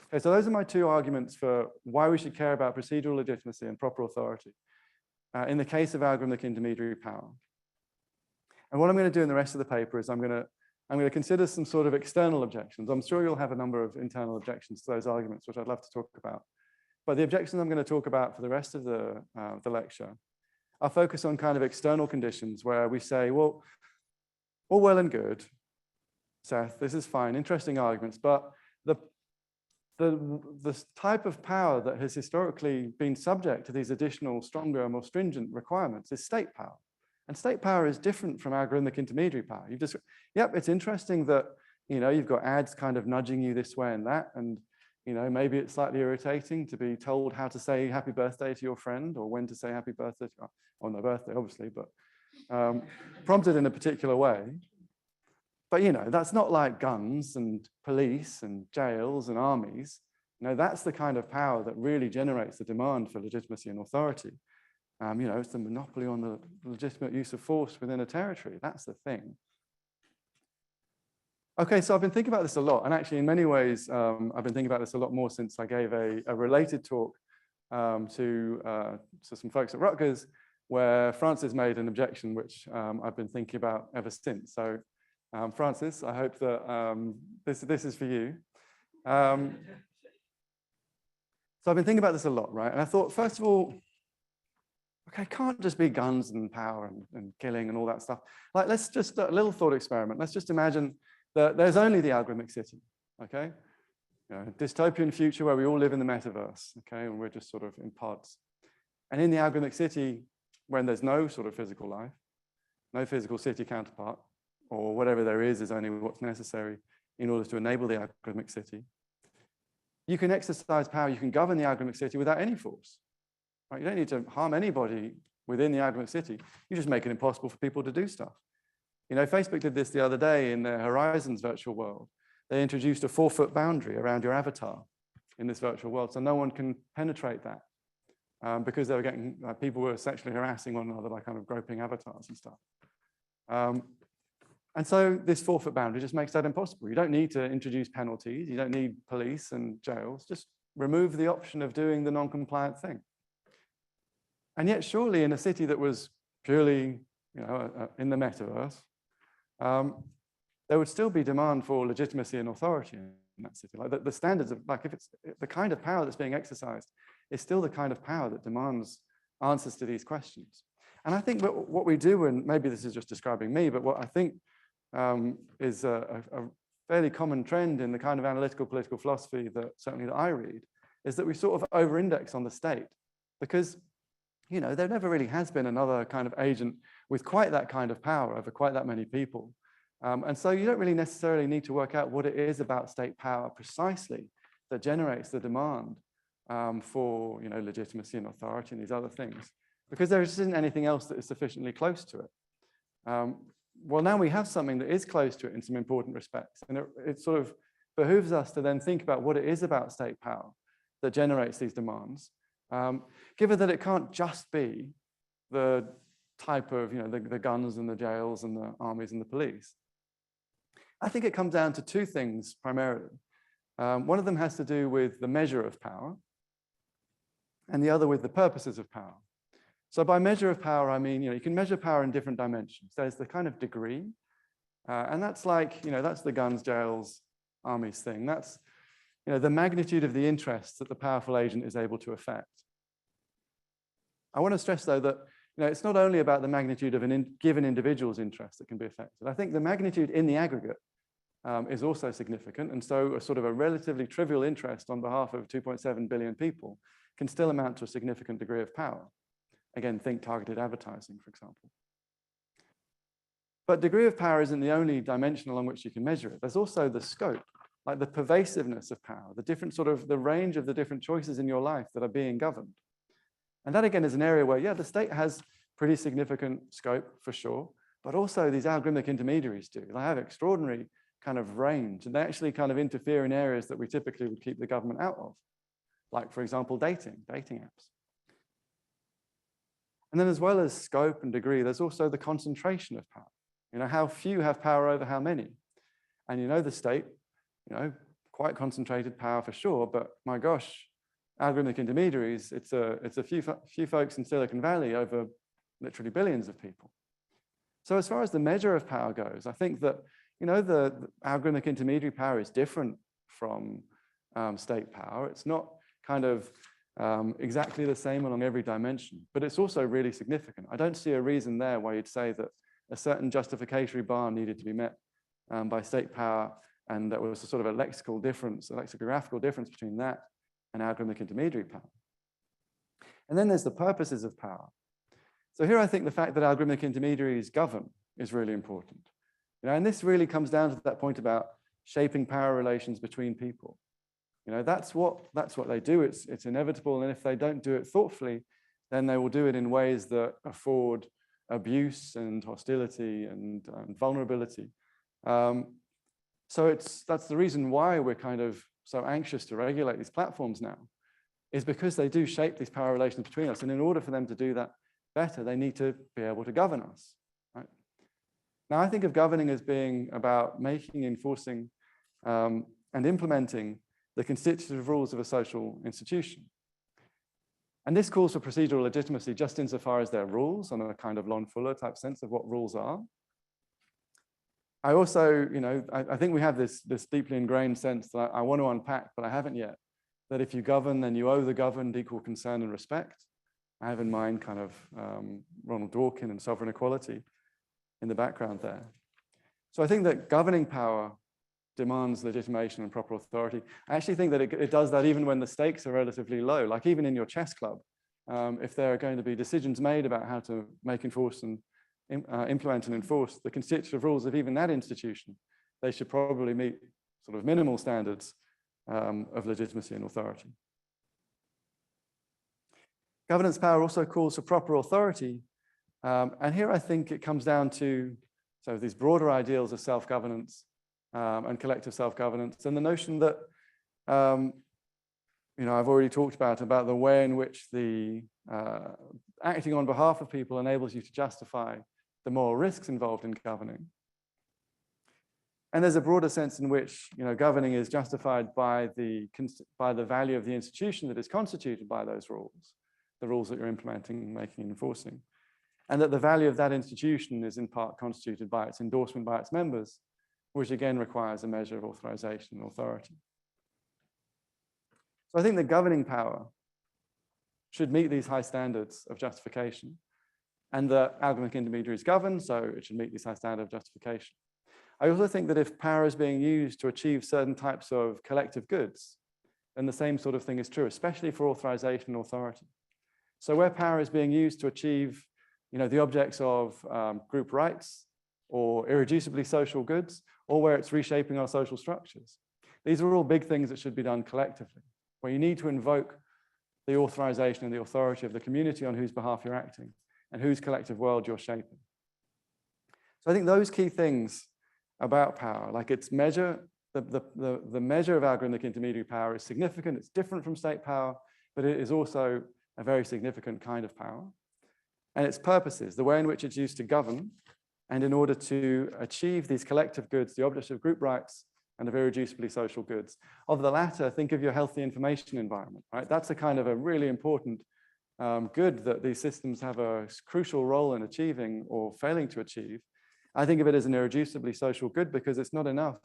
Okay, so those are my two arguments for why we should care about procedural legitimacy and proper authority in the case of algorithmic intermediary power. And what I'm going to do in the rest of the paper is I'm going to consider some sort of external objections. I'm sure you'll have a number of internal objections to those arguments, which I'd love to talk about. But the objections I'm going to talk about for the rest of the lecture, I'll focus on kind of external conditions where we say, well, all well and good, Seth, this is fine, interesting arguments, but the type of power that has historically been subject to these additional, stronger, more stringent requirements is state power. And state power is different from algorithmic intermediary power. Yep, it's interesting that, you've got ads kind of nudging you this way and that, and maybe it's slightly irritating to be told how to say happy birthday to your friend or when to say happy birthday, on their birthday, obviously, but prompted in a particular way. But, that's not like guns and police and jails and armies. That's the kind of power that really generates the demand for legitimacy and authority. It's the monopoly on the legitimate use of force within a territory. That's the thing. Okay, so I've been thinking about this a lot, and actually in many ways, I've been thinking about this a lot more since I gave a related talk to some folks at Rutgers, where Francis made an objection, which I've been thinking about ever since. So Francis, I hope that this is for you. So I've been thinking about this a lot, right? And I thought, first of all, okay, it can't just be guns and power and killing and all that stuff. Like, let's just, a little thought experiment. Let's just imagine that there's only the algorithmic city, okay? Dystopian future where we all live in the metaverse, okay? And we're just sort of in pods. And in the algorithmic city, when there's no sort of physical life, no physical city counterpart, or whatever there is only what's necessary in order to enable the algorithmic city, you can exercise power, you can govern the algorithmic city without any force. Right? You don't need to harm anybody within the algorithmic city. You just make it impossible for people to do stuff. Facebook did this the other day in their Horizons virtual world. They introduced a 4-foot boundary around your avatar in this virtual world, so no one can penetrate that because they were getting, people were sexually harassing one another by kind of groping avatars and stuff. And so this 4-foot boundary just makes that impossible. You don't need to introduce penalties. You don't need police and jails. Just remove the option of doing the non-compliant thing. And yet, surely in a city that was purely, in the metaverse, there would still be demand for legitimacy and authority in that city. Like the standards of, like, if it's the kind of power that's being exercised is still the kind of power that demands answers to these questions. And I think what we do, and maybe this is just describing me, but what I think is a fairly common trend in the kind of analytical political philosophy that certainly that I read, is that we sort of over-index on the state because, there never really has been another kind of agent with quite that kind of power over quite that many people. And so you don't really necessarily need to work out what it is about state power precisely that generates the demand for, legitimacy and authority and these other things, because there just isn't anything else that is sufficiently close to it. Well, now we have something that is close to it in some important respects, and it sort of behooves us to then think about what it is about state power that generates these demands, given that it can't just be the type of, the guns and the jails and the armies and the police. I think it comes down to two things primarily. One of them has to do with the measure of power, and the other with the purposes of power. So by measure of power, I mean, you can measure power in different dimensions. There's the kind of degree, and that's like, that's the guns, jails, armies thing. That's, the magnitude of the interests that the powerful agent is able to affect. I want to stress, though, that it's not only about the magnitude of given individual's interest that can be affected. I think the magnitude in the aggregate is also significant. And so a sort of a relatively trivial interest on behalf of 2.7 billion people can still amount to a significant degree of power. Again, think targeted advertising, for example. But degree of power isn't the only dimension along which you can measure it. There's also the scope, like the pervasiveness of power, the different sort of the range of the different choices in your life that are being governed. And that again is an area where, yeah, the state has pretty significant scope for sure, but also these algorithmic intermediaries do. They have extraordinary kind of range, and they actually kind of interfere in areas that we typically would keep the government out of, like, for example, dating apps. And then as well as scope and degree, there's also the concentration of power. You know, how few have power over how many. And you know, the state, you know, quite concentrated power for sure, but my gosh, algorithmic intermediaries, it's a few folks in Silicon Valley over literally billions of people. So as far as the measure of power goes, I think that, you know, the algorithmic intermediary power is different from state power. It's not kind of exactly the same along every dimension, but it's also really significant. I don't see a reason there why you'd say that a certain justificatory bar needed to be met by state power, and that was a sort of a lexical difference, a lexicographical difference between that and algorithmic intermediary power. And then there's the purposes of power. So here I think the fact that algorithmic intermediaries govern is really important. You know, and this really comes down to that point about shaping power relations between people. You know, that's what they do. It's inevitable, and if they don't do it thoughtfully, then they will do it in ways that afford abuse and hostility and vulnerability. So that's the reason why we're kind of so anxious to regulate these platforms now, is because they do shape these power relations between us. And in order for them to do that better, they need to be able to govern us. Right? Now, I think of governing as being about making, enforcing, and implementing the constitutive rules of a social institution. And this calls for procedural legitimacy just insofar as they're rules, on a kind of Lon Fuller type sense of what rules are. I also, you know, I think we have this deeply ingrained sense that I want to unpack, but I haven't yet, that if you govern, then you owe the governed equal concern and respect. I have in mind kind of Ronald Dworkin and sovereign equality in the background there. So I think that governing power demands legitimation and proper authority. I actually think that it does that even when the stakes are relatively low, like even in your chess club. If there are going to be decisions made about how to make, enforce, and implement and enforce the constitutive rules of even that institution, they should probably meet sort of minimal standards of legitimacy and authority. Governance power also calls for proper authority. And here I think it comes down to these broader ideals of self-governance and collective self-governance, and the notion that you know, I've already talked about the way in which the acting on behalf of people enables you to justify the moral risks involved in governing. And there's a broader sense in which, you know, governing is justified by the value of the institution that is constituted by those rules, the rules that you're implementing, making, and enforcing, and that the value of that institution is in part constituted by its endorsement by its members, which again requires a measure of authorization and authority. So I think the governing power should meet these high standards of justification, and the algorithmic intermediaries govern, so it should meet these high standards of justification. I also think that if power is being used to achieve certain types of collective goods, then the same sort of thing is true, especially for authorization and authority. So where power is being used to achieve, you know, the objects of group rights or irreducibly social goods, or where it's reshaping our social structures, these are all big things that should be done collectively, where you need to invoke the authorization and the authority of the community on whose behalf you're acting and whose collective world you're shaping. So I think those key things about power, like its measure, the measure of algorithmic intermediary power is significant. It's different from state power, but it is also a very significant kind of power. And its purposes, the way in which it's used to govern, and in order to achieve these collective goods, the objects of group rights and of irreducibly social goods. Of the latter, think of your healthy information environment, right? That's a kind of a really important good that these systems have a crucial role in achieving or failing to achieve. I think of it as an irreducibly social good because it's not enough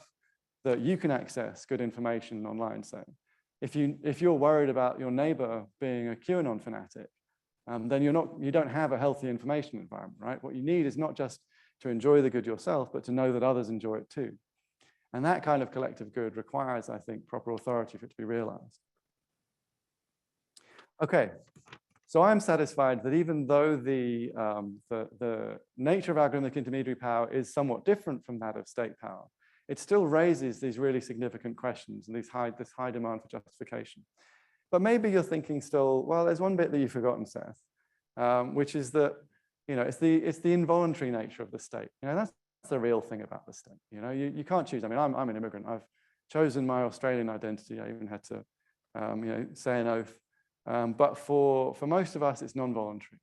that you can access good information online. So if you're worried about your neighbor being a QAnon fanatic, then you don't have a healthy information environment, right? What you need is not just to enjoy the good yourself, but to know that others enjoy it too. And that kind of collective good requires, I think, proper authority for it to be realized. Okay, so I'm satisfied that even though the nature of algorithmic intermediary power is somewhat different from that of state power, it still raises these really significant questions and this high demand for justification. But maybe you're thinking still, well, there's one bit that you've forgotten, Seth, which is that, it's the involuntary nature of the state. That's the real thing about the state. You can't choose. I mean, I'm an immigrant. I've chosen my Australian identity. I even had to, say an oath. But for most of us, it's non-voluntary.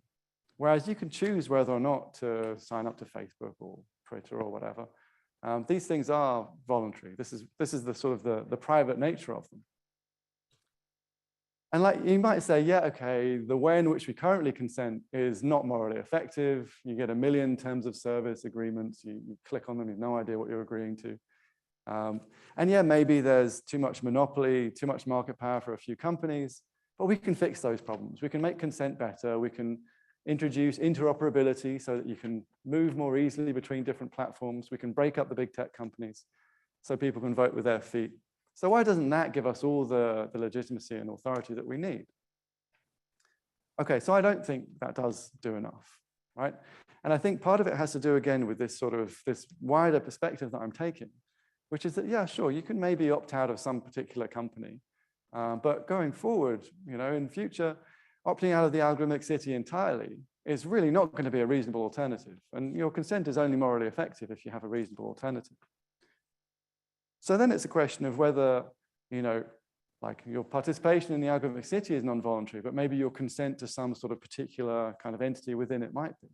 Whereas you can choose whether or not to sign up to Facebook or Twitter or whatever. These things are voluntary. This is the sort of the private nature of them. And like you might say, yeah, okay, the way in which we currently consent is not morally effective. You get 1 million terms of service agreements. You click on them, you have no idea what you're agreeing to. And yeah, maybe there's too much monopoly, too much market power for a few companies, but we can fix those problems. We can make consent better. We can introduce interoperability so that you can move more easily between different platforms. We can break up the big tech companies so people can vote with their feet. So why doesn't that give us all the legitimacy and authority that we need? Okay, so I don't think that does do enough, right? And I think part of it has to do again with this this wider perspective that I'm taking, which is that, yeah, sure, you can maybe opt out of some particular company, but going forward, in future, opting out of the algorithmic city entirely is really not going to be a reasonable alternative. And your consent is only morally effective if you have a reasonable alternative. So then it's a question of whether, like your participation in the algorithmic city is non-voluntary, but maybe your consent to some sort of particular kind of entity within it might be.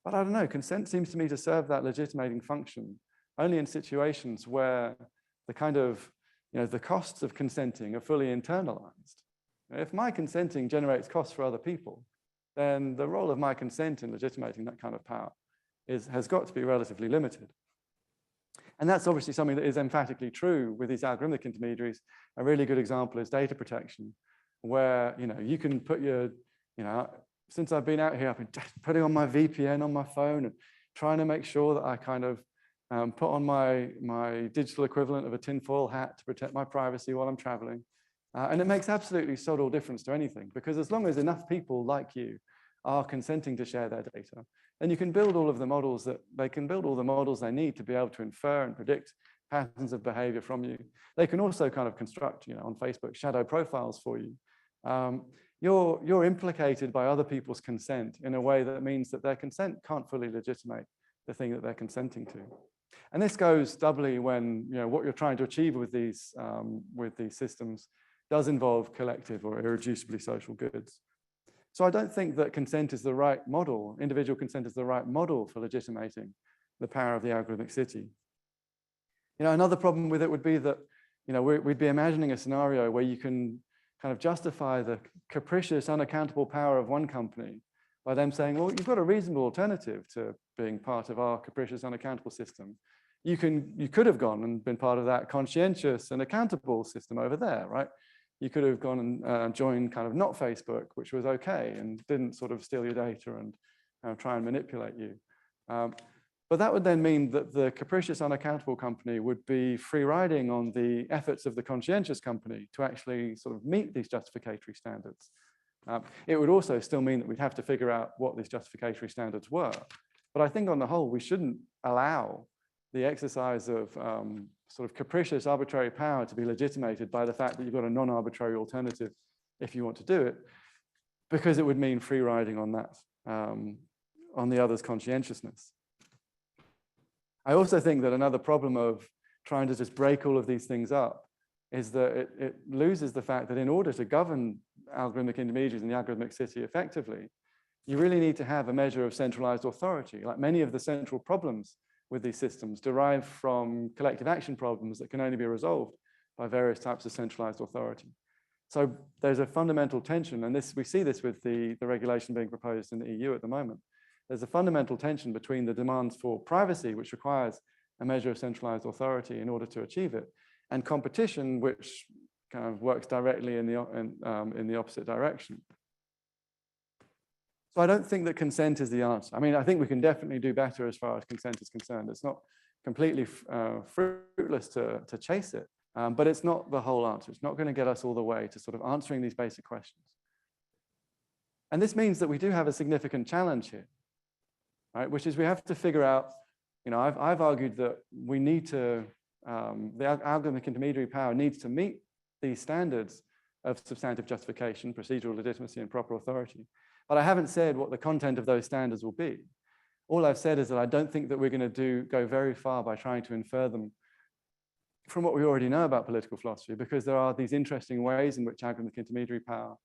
But I don't know, consent seems to me to serve that legitimating function only in situations where the kind of, the costs of consenting are fully internalized. If my consenting generates costs for other people, then the role of my consent in legitimating that kind of power has got to be relatively limited. And that's obviously something that is emphatically true with these algorithmic intermediaries. A really good example is data protection, where you can put your, since I've been out here, I've been putting on my VPN on my phone and trying to make sure that I kind of put on my digital equivalent of a tinfoil hat to protect my privacy while I'm traveling. And it makes absolutely sod all difference to anything, because as long as enough people like you are consenting to share their data, then you can build all of the models they need to be able to infer and predict patterns of behavior from you. They can also kind of construct, on Facebook, shadow profiles for you. You're implicated by other people's consent in a way that means that their consent can't fully legitimate the thing that they're consenting to. And this goes doubly when what you're trying to achieve with these systems does involve collective or irreducibly social goods. So I don't think that consent is the right model, individual consent is the right model for legitimating the power of the algorithmic city. Another problem with it would be that, we'd be imagining a scenario where you can kind of justify the capricious, unaccountable power of one company by them saying, well, you've got a reasonable alternative to being part of our capricious, unaccountable system. You could have gone and been part of that conscientious and accountable system over there, right? You could have gone and joined kind of not Facebook, which was okay and didn't sort of steal your data and try and manipulate you. But that would then mean that the capricious, unaccountable company would be free riding on the efforts of the conscientious company to actually sort of meet these justificatory standards. It would also still mean that we'd have to figure out what these justificatory standards were. But I think on the whole, we shouldn't allow the exercise of sort of capricious, arbitrary power to be legitimated by the fact that you've got a non-arbitrary alternative if you want to do it, because it would mean free riding on that, on the other's conscientiousness. I also think that another problem of trying to just break all of these things up is that it loses the fact that in order to govern algorithmic intermediaries in the algorithmic city effectively, you really need to have a measure of centralized authority. Like many of the central problems with these systems derive from collective action problems that can only be resolved by various types of centralized authority. So there's a fundamental tension, and we see this with the regulation being proposed in the EU at the moment. There's a fundamental tension between the demands for privacy, which requires a measure of centralized authority in order to achieve it, and competition, which kind of works directly in the opposite direction. So I don't think that consent is the answer. I mean, I think we can definitely do better as far as consent is concerned. It's not completely fruitless to chase it. But it's not the whole answer. It's not going to get us all the way to sort of answering these basic questions. And this means that we do have a significant challenge here, right? Which is we have to figure out, I've argued that we need to, the algorithmic intermediary power needs to meet these standards of substantive justification, procedural legitimacy, and proper authority. But I haven't said what the content of those standards will be. All I've said is that I don't think that we're going to go very far by trying to infer them from what we already know about political philosophy, because there are these interesting ways in which algorithmic intermediary power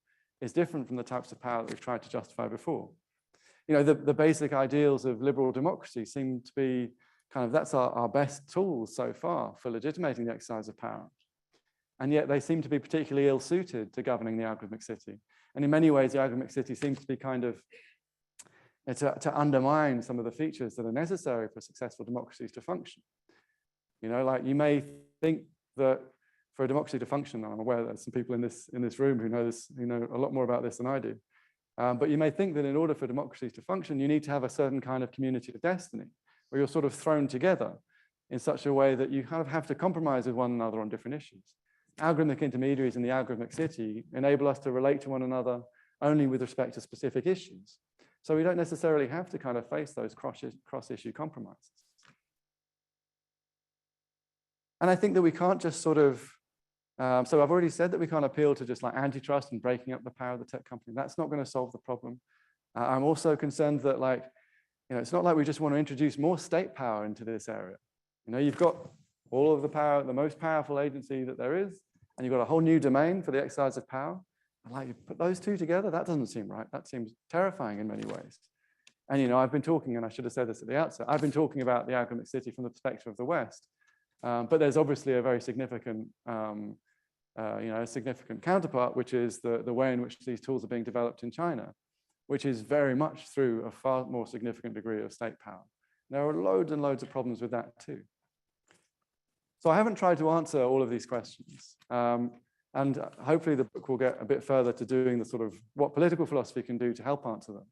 is different from the types of power that we've tried to justify before. The basic ideals of liberal democracy seem to be that's our best tools so far for legitimating the exercise of power. And yet they seem to be particularly ill-suited to governing the algorithmic city. And in many ways, the algorithmic city seems to be to undermine some of the features that are necessary for successful democracies to function. Like you may think that for a democracy to function, and I'm aware that there's some people in this room who know a lot more about this than I do. But you may think that in order for democracies to function, you need to have a certain kind of community of destiny, where you're sort of thrown together in such a way that you kind of have to compromise with one another on different issues. Algorithmic intermediaries in the algorithmic city enable us to relate to one another only with respect to specific issues. So we don't necessarily have to kind of face those cross-issue compromises. And I think that we can't just sort of, so I've already said that we can't appeal to just like antitrust and breaking up the power of the tech company. That's not going to solve the problem. I'm also concerned that it's not like we just want to introduce more state power into this area. You've got all of the power, the most powerful agency that there is, and you've got a whole new domain for the exercise of power. And you put those two together, that doesn't seem right. That seems terrifying in many ways. And I've been talking, and I should have said this at the outset, I've been talking about the algorithmic city from the perspective of the West. But there's obviously a very significant, significant counterpart, which is the way in which these tools are being developed in China, which is very much through a far more significant degree of state power. There are loads and loads of problems with that too. So I haven't tried to answer all of these questions. And hopefully the book will get a bit further to doing the sort of what political philosophy can do to help answer them.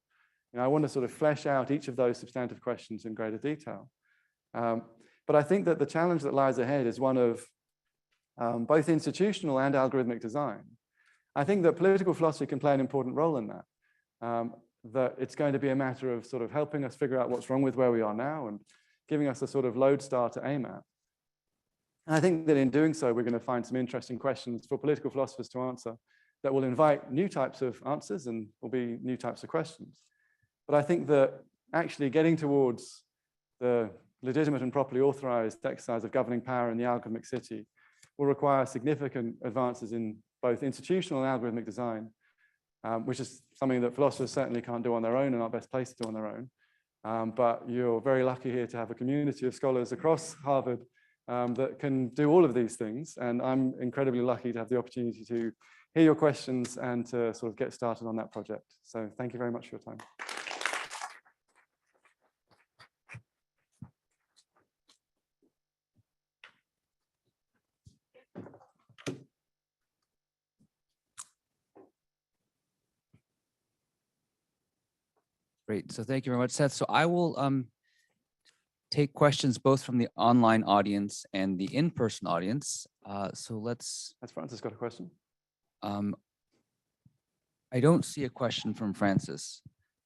I want to sort of flesh out each of those substantive questions in greater detail. But I think that the challenge that lies ahead is one of both institutional and algorithmic design. I think that political philosophy can play an important role in that. That it's going to be a matter of sort of helping us figure out what's wrong with where we are now and giving us a sort of lodestar to aim at. And I think that in doing so, we're going to find some interesting questions for political philosophers to answer that will invite new types of answers and will be new types of questions. But I think that actually getting towards the legitimate and properly authorized exercise of governing power in the algorithmic city will require significant advances in both institutional and algorithmic design, which is something that philosophers certainly can't do on their own and are best placed to do on their own. But you're very lucky here to have a community of scholars across Harvard that can do all of these things. And I'm incredibly lucky to have the opportunity to hear your questions and to sort of get started on that project. So thank you very much for your time. Great. So thank you very much, Seth. So I will take questions both from the online audience and the in-person audience. So let's. Has Francis got a question? I don't see a question from Francis,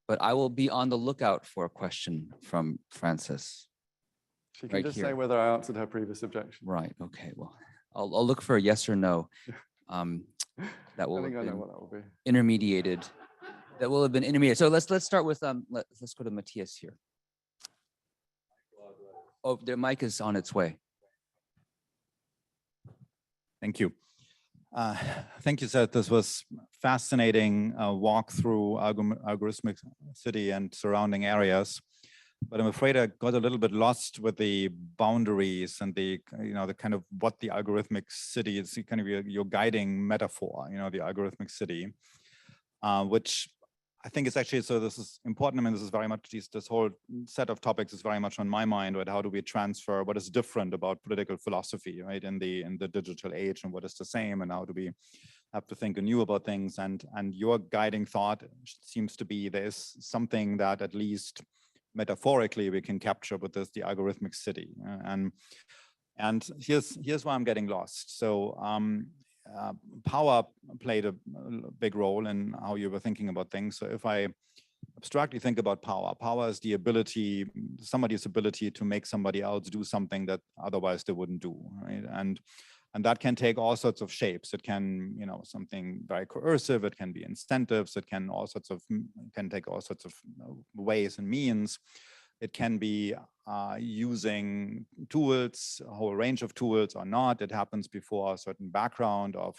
but I will be on the lookout for a question from Francis. She can right just here. say whether I answered her previous objection. Right. Okay. Well, I'll look for a yes or no. That will I think have I know been what that will be. intermediated. That will have been intermediate. So let's start with let's go to Matthias here. Oh, the mic is on its way. Thank you. Thank you, Seth. This was fascinating walk through algorithmic city and surrounding areas. But I'm afraid I got a little bit lost with the boundaries and the kind of what the algorithmic city is, kind of your guiding metaphor, the algorithmic city, which I think it's actually, so this is important. I mean, this is very much, this whole set of topics is very much on my mind, right? How do we transfer what is different about political philosophy, right? In the digital age, and what is the same, and how do we have to think anew about things? And your guiding thought seems to be there's something that at least metaphorically we can capture with this the algorithmic city. And here's why I'm getting lost. So power played a big role in how you were thinking about things. So if I abstractly think about power, power is the ability, somebody's ability to make somebody else do something that otherwise they wouldn't do, right? And that can take all sorts of shapes. It can, you know, something very coercive. It can be incentives. It can take all sorts of ways and means. It can be using tools, a whole range of tools or not. It happens before a certain background of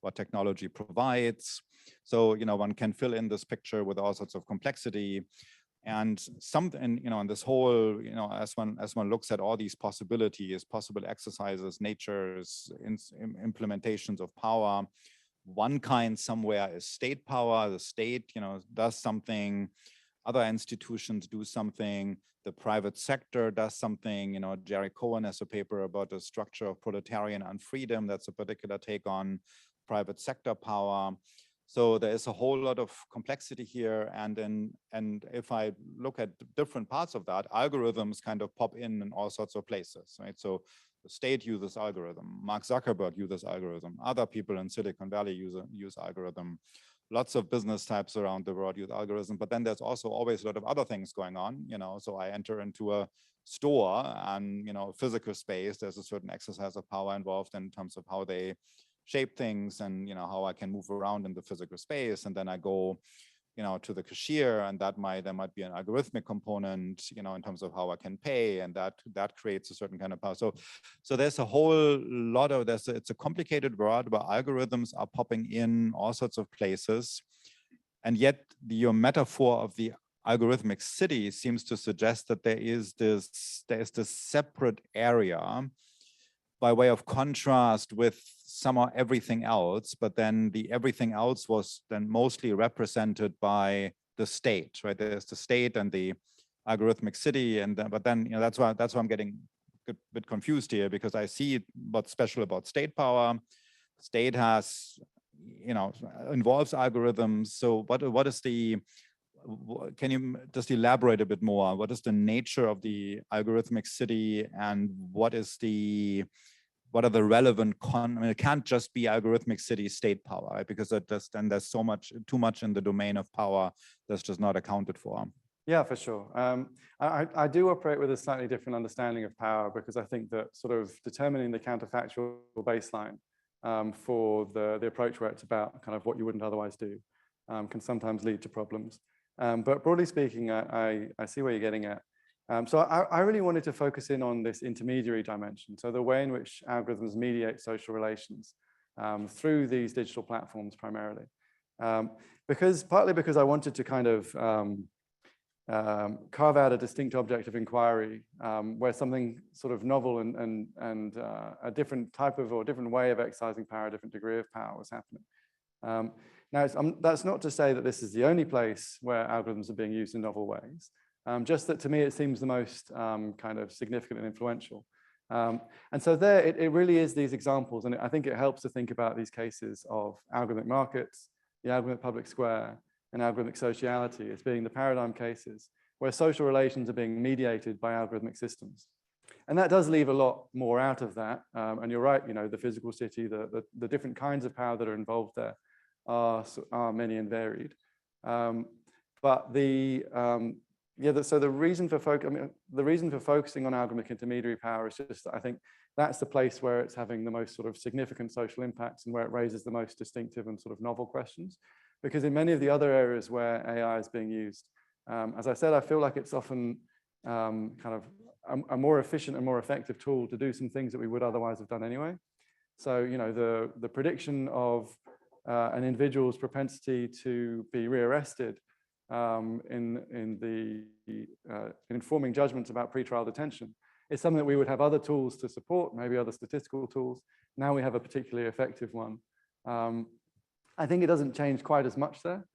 what technology provides. So, you know, one can fill in this picture with all sorts of complexity. And something, you know, and this whole, you know, as one looks at all these possibilities, possible exercises, natures, implementations of power, one kind somewhere is state power. The state, you know, does something. Other institutions do something. The private sector does something. You know, Jerry Cohen has a paper about the structure of proletarian unfreedom. That's a particular take on private sector power. So there is a whole lot of complexity here. And if I look at different parts of that, algorithms kind of pop in all sorts of places, right? So the state uses algorithm. Mark Zuckerberg uses algorithm. Other people in Silicon Valley use algorithm. Lots of business types around the world use algorithm, but then there's also always a lot of other things going on, you know. So I enter into a store and, you know, physical space, there's a certain exercise of power involved in terms of how they shape things and, you know, how I can move around in the physical space. And then I go, you know, to the cashier, and there might be an algorithmic component, you know, in terms of how I can pay, and that creates a certain kind of power. So there's a whole lot of this. It's a complicated world where algorithms are popping in all sorts of places, and yet your metaphor of the algorithmic city seems to suggest that there is this separate area by way of contrast with somehow everything else, but then the everything else was then mostly represented by the state, right? There's the state and the algorithmic city, and but then, you know, that's why I'm getting a bit confused here, because I see what's special about state power. State has, you know, involves algorithms. So what is the, can you just elaborate a bit more? What is the nature of the algorithmic city, and what are the relevant I mean, it can't just be algorithmic city state power, right? Because then there's too much in the domain of power that's just not accounted for. Yeah, for sure. I do operate with a slightly different understanding of power, because I think that sort of determining the counterfactual baseline for the approach where it's about kind of what you wouldn't otherwise do can sometimes lead to problems. But broadly speaking, I see where you're getting at. So I really wanted to focus in on this intermediary dimension. So the way in which algorithms mediate social relations through these digital platforms primarily. Partly because I wanted to kind of carve out a distinct object of inquiry where something sort of novel and a different type of or different way of exercising power, a different degree of power was happening. Now, that's not to say that this is the only place where algorithms are being used in novel ways. Just that to me, it seems the most kind of significant and influential. And so there, it really is these examples. And I think it helps to think about these cases of algorithmic markets, the algorithmic public square, and algorithmic sociality as being the paradigm cases where social relations are being mediated by algorithmic systems. And that does leave a lot more out of that. And you're right, you know, the physical city, the different kinds of power that are involved there are many and varied. But so the reason for focusing on algorithmic intermediary power is just that I think that's the place where it's having the most sort of significant social impacts and where it raises the most distinctive and sort of novel questions. Because in many of the other areas where AI is being used, as I said, I feel like it's often kind of a more efficient and more effective tool to do some things that we would otherwise have done anyway. So, you know, the prediction of an individual's propensity to be rearrested in informing judgments about pretrial detention is something that we would have other tools to support, maybe other statistical tools. Now we have a particularly effective one. I think it doesn't change quite as much there.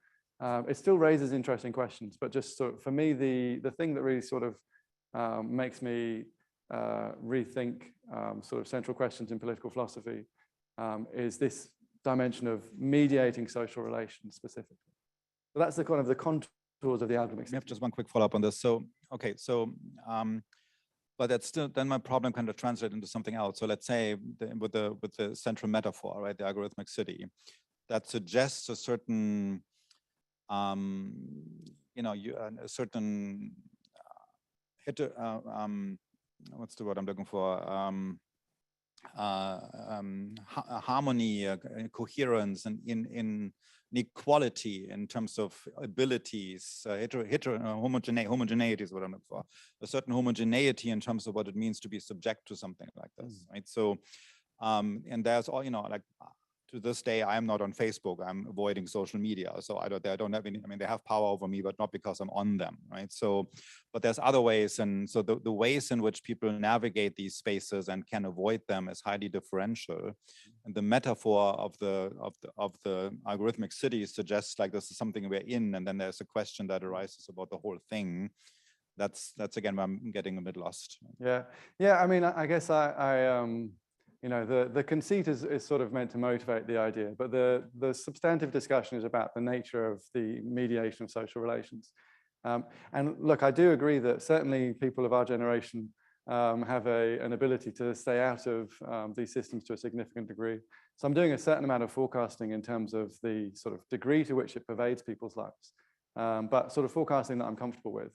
It still raises interesting questions, but just sort of, for me, the thing that really sort of makes me rethink sort of central questions in political philosophy is this dimension of mediating social relations specifically. So that's the kind of the contours of the algorithmic. We have just one quick follow-up on this. So Okay, so, but that's still, then my problem kind of translates into something else. So let's say with the central metaphor, right, the algorithmic city, that suggests a certain, you know, a certain what's the word I'm looking for? Harmony, coherence, and in equality in terms of abilities, homogeneity is what I'm looking for. A certain homogeneity in terms of what it means to be subject to something like this, right? So, and there's all, you know, like to this day, I'm not on Facebook. I'm avoiding social media, so I don't have any. I mean, they have power over me, but not because I'm on them, right? So, but there's other ways, and so the ways in which people navigate these spaces and can avoid them is highly differential. And the metaphor of the algorithmic city suggests like this is something we're in, and then there's a question that arises about the whole thing. That's again where I'm getting a bit lost. Yeah. I mean, I guess you know, the conceit is sort of meant to motivate the idea, but the substantive discussion is about the nature of the mediation of social relations. And look, I do agree that certainly people of our generation have an ability to stay out of these systems to a significant degree. So I'm doing a certain amount of forecasting in terms of the sort of degree to which it pervades people's lives, but sort of forecasting that I'm comfortable with.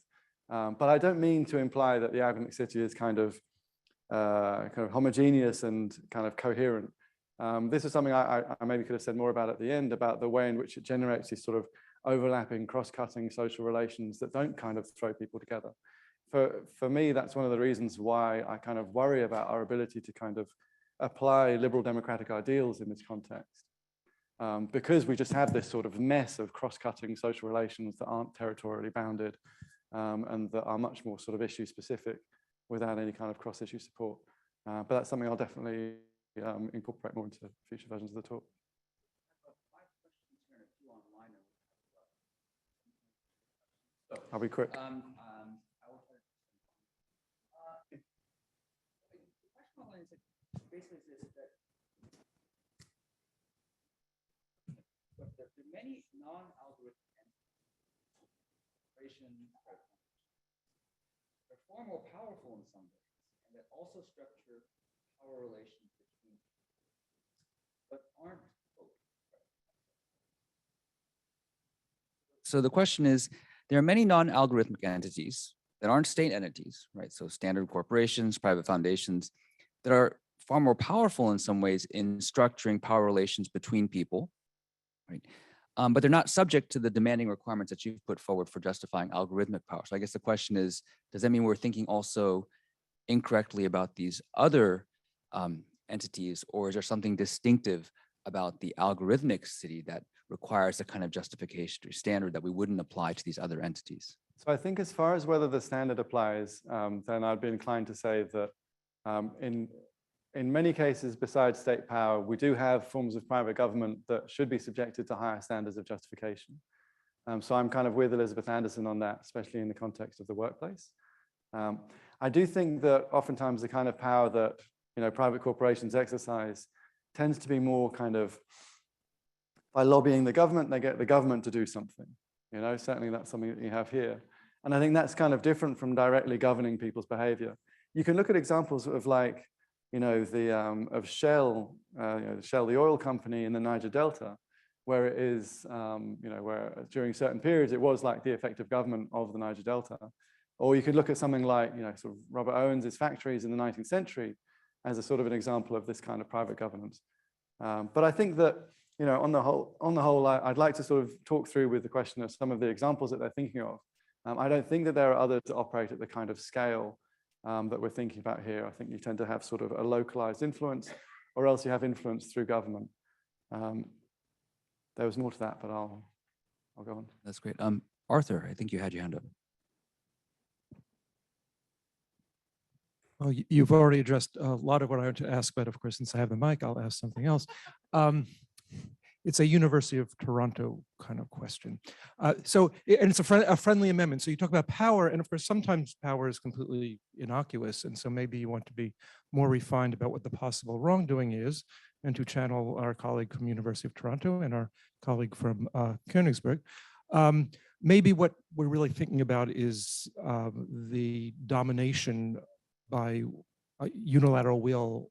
But I don't mean to imply that the algorithmic city is kind of homogeneous and kind of coherent. This is something I maybe could have said more about at the end, about the way in which it generates these sort of overlapping, cross-cutting social relations that don't kind of throw people together. For me, that's one of the reasons why I kind of worry about our ability to kind of apply liberal democratic ideals in this context. Because we just have this sort of mess of cross-cutting social relations that aren't territorially bounded and that are much more sort of issue specific, without any kind of cross-issue support. But that's something I'll definitely incorporate more into future versions of the talk. I'll be quick. The question online is basically this, that the many non-algorithmic entities, they're far more powerful in some ways, and that also structure power relations between people, but aren't both. So the question is, there are many non-algorithmic entities that aren't state entities, right? So standard corporations, private foundations, that are far more powerful in some ways in structuring power relations between people, right? But they're not subject to the demanding requirements that you've put forward for justifying algorithmic power. So I guess the question is, does that mean we're thinking also incorrectly about these other entities, or is there something distinctive about the algorithmic city that requires a kind of justification or standard that we wouldn't apply to these other entities? So I think as far as whether the standard applies, then I'd be inclined to say that in many cases, besides state power, we do have forms of private government that should be subjected to higher standards of justification. So I'm kind of with Elizabeth Anderson on that, especially in the context of the workplace. I do think that oftentimes the kind of power that private corporations exercise tends to be more kind of by lobbying the government, they get the government to do something. Certainly that's something that you have here. And I think that's kind of different from directly governing people's behavior. You can look at examples of like, of Shell, Shell, the oil company in the Niger Delta, where it is, where during certain periods it was like the effective government of the Niger Delta. Or you could look at something like, sort of Robert Owens's factories in the 19th century as a sort of an example of this kind of private governance. But I think that, on the whole, I'd like to sort of talk through with the question of some of the examples that they're thinking of. I don't think that there are others that operate at the kind of scale that we're thinking about here. I think you tend to have sort of a localized influence, or else you have influence through government. There was more to that, but I'll go on. That's great. Arthur, I think you had your hand up. Well, you've already addressed a lot of what I want to ask, but of course, since I have the mic, I'll ask something else. It's a University of Toronto kind of question. And it's a friendly amendment. So you talk about power, and of course, sometimes power is completely innocuous. And so maybe you want to be more refined about what the possible wrongdoing is, and to channel our colleague from University of Toronto and our colleague from Königsberg. maybe what we're really thinking about is the domination by a unilateral will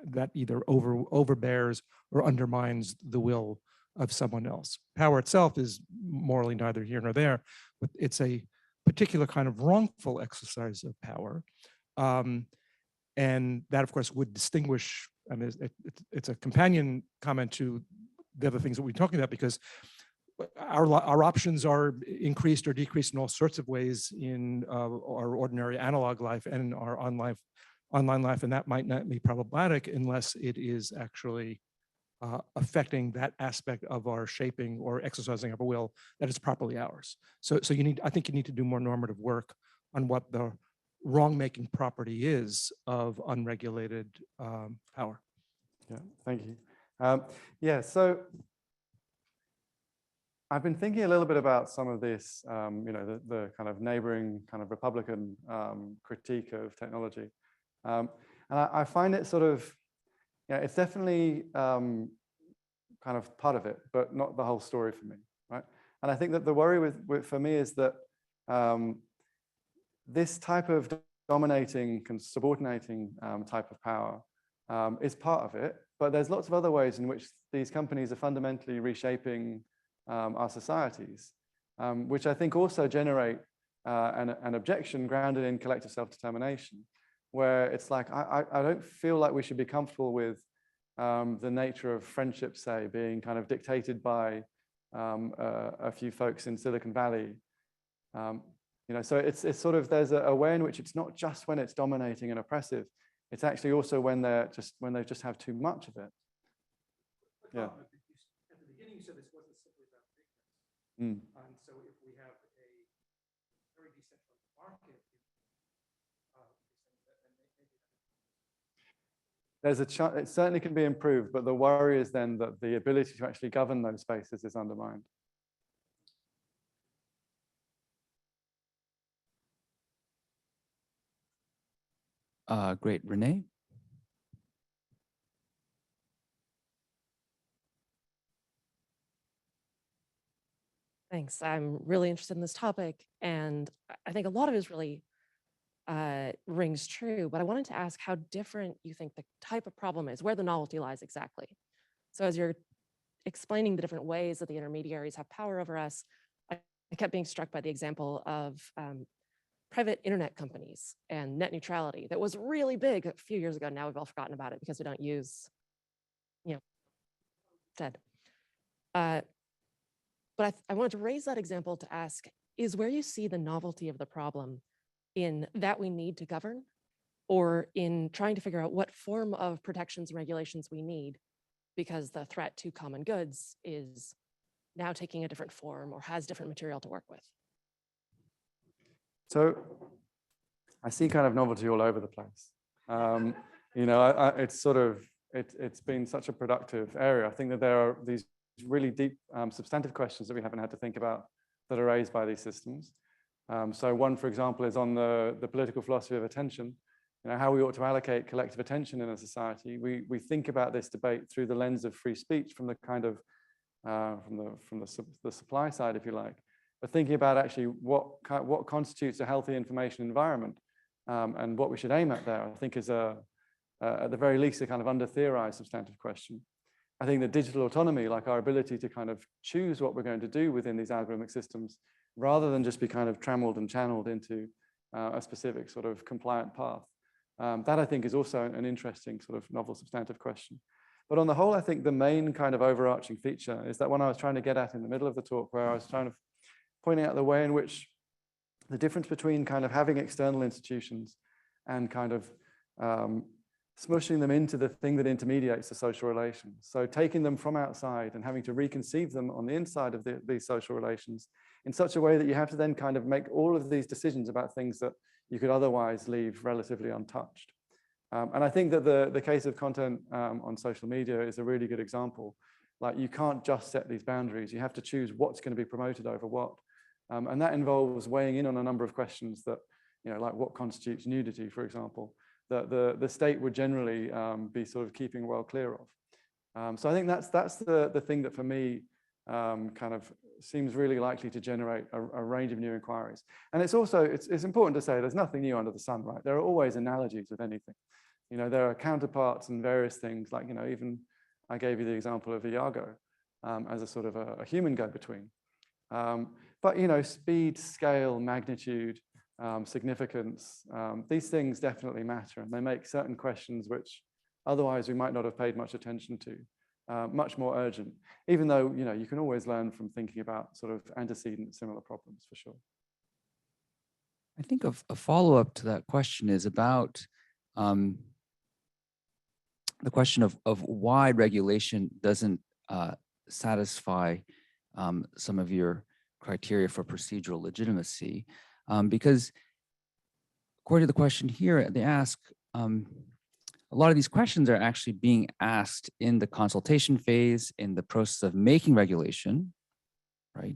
that either overbears or undermines the will of someone else. Power itself is morally neither here nor there, but it's a particular kind of wrongful exercise of power. And that, of course, would distinguish, I mean, it's a companion comment to the other things that we're talking about, because our options are increased or decreased in all sorts of ways in our ordinary analog life and in our online life, and that might not be problematic unless it is actually affecting that aspect of our shaping or exercising of a will that is properly ours. So I think you need to do more normative work on what the wrong-making property is of unregulated power. Yeah, thank you. Yeah, so I've been thinking a little bit about some of this, you know, the kind of neighboring kind of Republican critique of technology. And I find it sort of, yeah, it's definitely kind of part of it, but not the whole story for me, right? And I think that the worry for me is that this type of dominating, subordinating type of power is part of it, but there's lots of other ways in which these companies are fundamentally reshaping our societies, which I think also generate an objection grounded in collective self-determination, where it's like, I don't feel like we should be comfortable with the nature of friendship, say, being kind of dictated by a few folks in Silicon Valley. You know, so it's sort of, there's a way in which it's not just when it's dominating and oppressive, it's actually also when they just have too much of it. Yeah. At the beginning, you said this wasn't simply about bigness. Mm. And so if we have a very decentralized market, there's a chance, it certainly can be improved, but the worry is then that the ability to actually govern those spaces is undermined. Great, Renee. Thanks. I'm really interested in this topic, and I think a lot of it is really rings true, but I wanted to ask how different you think the type of problem is, where the novelty lies exactly. So as you're explaining the different ways that the intermediaries have power over us, I kept being struck by the example of private internet companies and net neutrality that was really big a few years ago. Now we've all forgotten about it because we don't use, you know, dead. But I wanted to raise that example to ask, is where you see the novelty of the problem in that we need to govern, or in trying to figure out what form of protections and regulations we need because the threat to common goods is now taking a different form or has different material to work with? So I see kind of novelty all over the place. You know, it's sort of, it's been such a productive area. I think that there are these really deep substantive questions that we haven't had to think about that are raised by these systems. So one, for example, is on the political philosophy of attention, you know, how we ought to allocate collective attention in a society. We think about this debate through the lens of free speech from the kind of, from the supply side, if you like, but thinking about actually what constitutes a healthy information environment and what we should aim at there, I think is at the very least a kind of under-theorized substantive question. I think that digital autonomy, like our ability to kind of choose what we're going to do within these algorithmic systems, rather than just be kind of trammeled and channeled into a specific sort of compliant path. That I think is also an interesting sort of novel substantive question. But on the whole, I think the main kind of overarching feature is that one I was trying to get at in the middle of the talk, where I was trying to pointing out the way in which the difference between kind of having external institutions and kind of smushing them into the thing that intermediates the social relations. So taking them from outside and having to reconceive them on the inside of these social relations in such a way that you have to then kind of make all of these decisions about things that you could otherwise leave relatively untouched. And I think that the case of content on social media is a really good example. Like, you can't just set these boundaries. You have to choose what's going to be promoted over what. And that involves weighing in on a number of questions that, you know, like what constitutes nudity, for example, that the state would generally be sort of keeping well clear of. So I think that's the thing that for me kind of seems really likely to generate a range of new inquiries. And it's also, it's important to say there's nothing new under the sun, right? There are always analogies with anything. You know, there are counterparts and various things like, you know, even I gave you the example of Iago as a sort of a human go-between. But, you know, speed, scale, magnitude, significance, these things definitely matter, and they make certain questions which otherwise we might not have paid much attention to much more urgent, even though, you know, you can always learn from thinking about sort of antecedent similar problems for sure. I think a follow-up to that question is about the question of why regulation doesn't satisfy some of your criteria for procedural legitimacy, because according to the question here, they ask, a lot of these questions are actually being asked in the consultation phase, in the process of making regulation, right?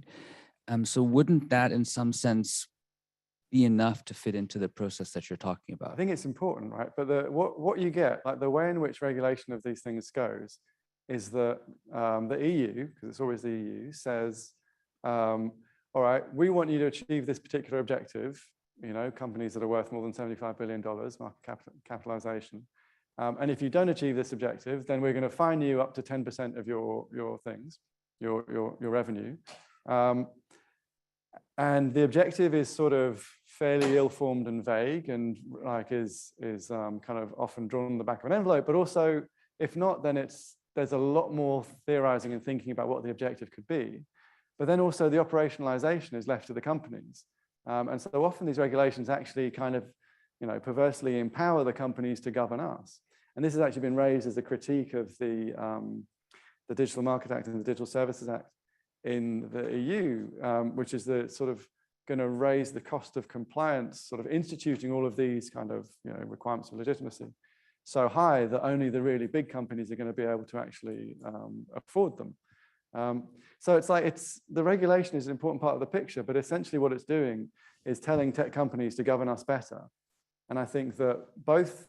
So wouldn't that in some sense be enough to fit into the process that you're talking about? I think it's important, right? But what you get, like the way in which regulation of these things goes, is that the EU, because it's always the EU, says, all right, we want you to achieve this particular objective, you know, companies that are worth more than $75 billion market capitalization. And if you don't achieve this objective, then we're going to fine you up to 10% of your things, your revenue. And the objective is sort of fairly ill-formed and vague, and like is kind of often drawn on the back of an envelope. But also, if not, then there's a lot more theorizing and thinking about what the objective could be. But then also the operationalization is left to the companies. And so often these regulations actually kind of, you know, perversely empower the companies to govern us. And this has actually been raised as a critique of the Digital Market Act and the Digital Services Act in the EU, which is the sort of going to raise the cost of compliance, sort of instituting all of these kind of, you know, requirements of legitimacy so high that only the really big companies are going to be able to actually afford them. So it's like the regulation is an important part of the picture, but essentially what it's doing is telling tech companies to govern us better. And I think that both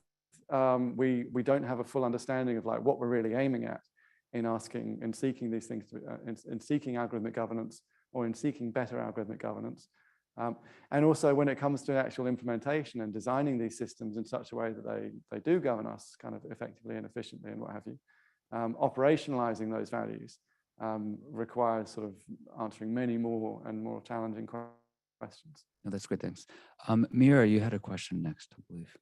we don't have a full understanding of like what we're really aiming at in asking and seeking these things, in seeking algorithmic governance or in seeking better algorithmic governance. And also when it comes to actual implementation and designing these systems in such a way that they do govern us kind of effectively and efficiently and what have you, operationalizing those values requires sort of answering many more and more challenging questions. No, that's great, thanks. Mira, you had a question next, I believe.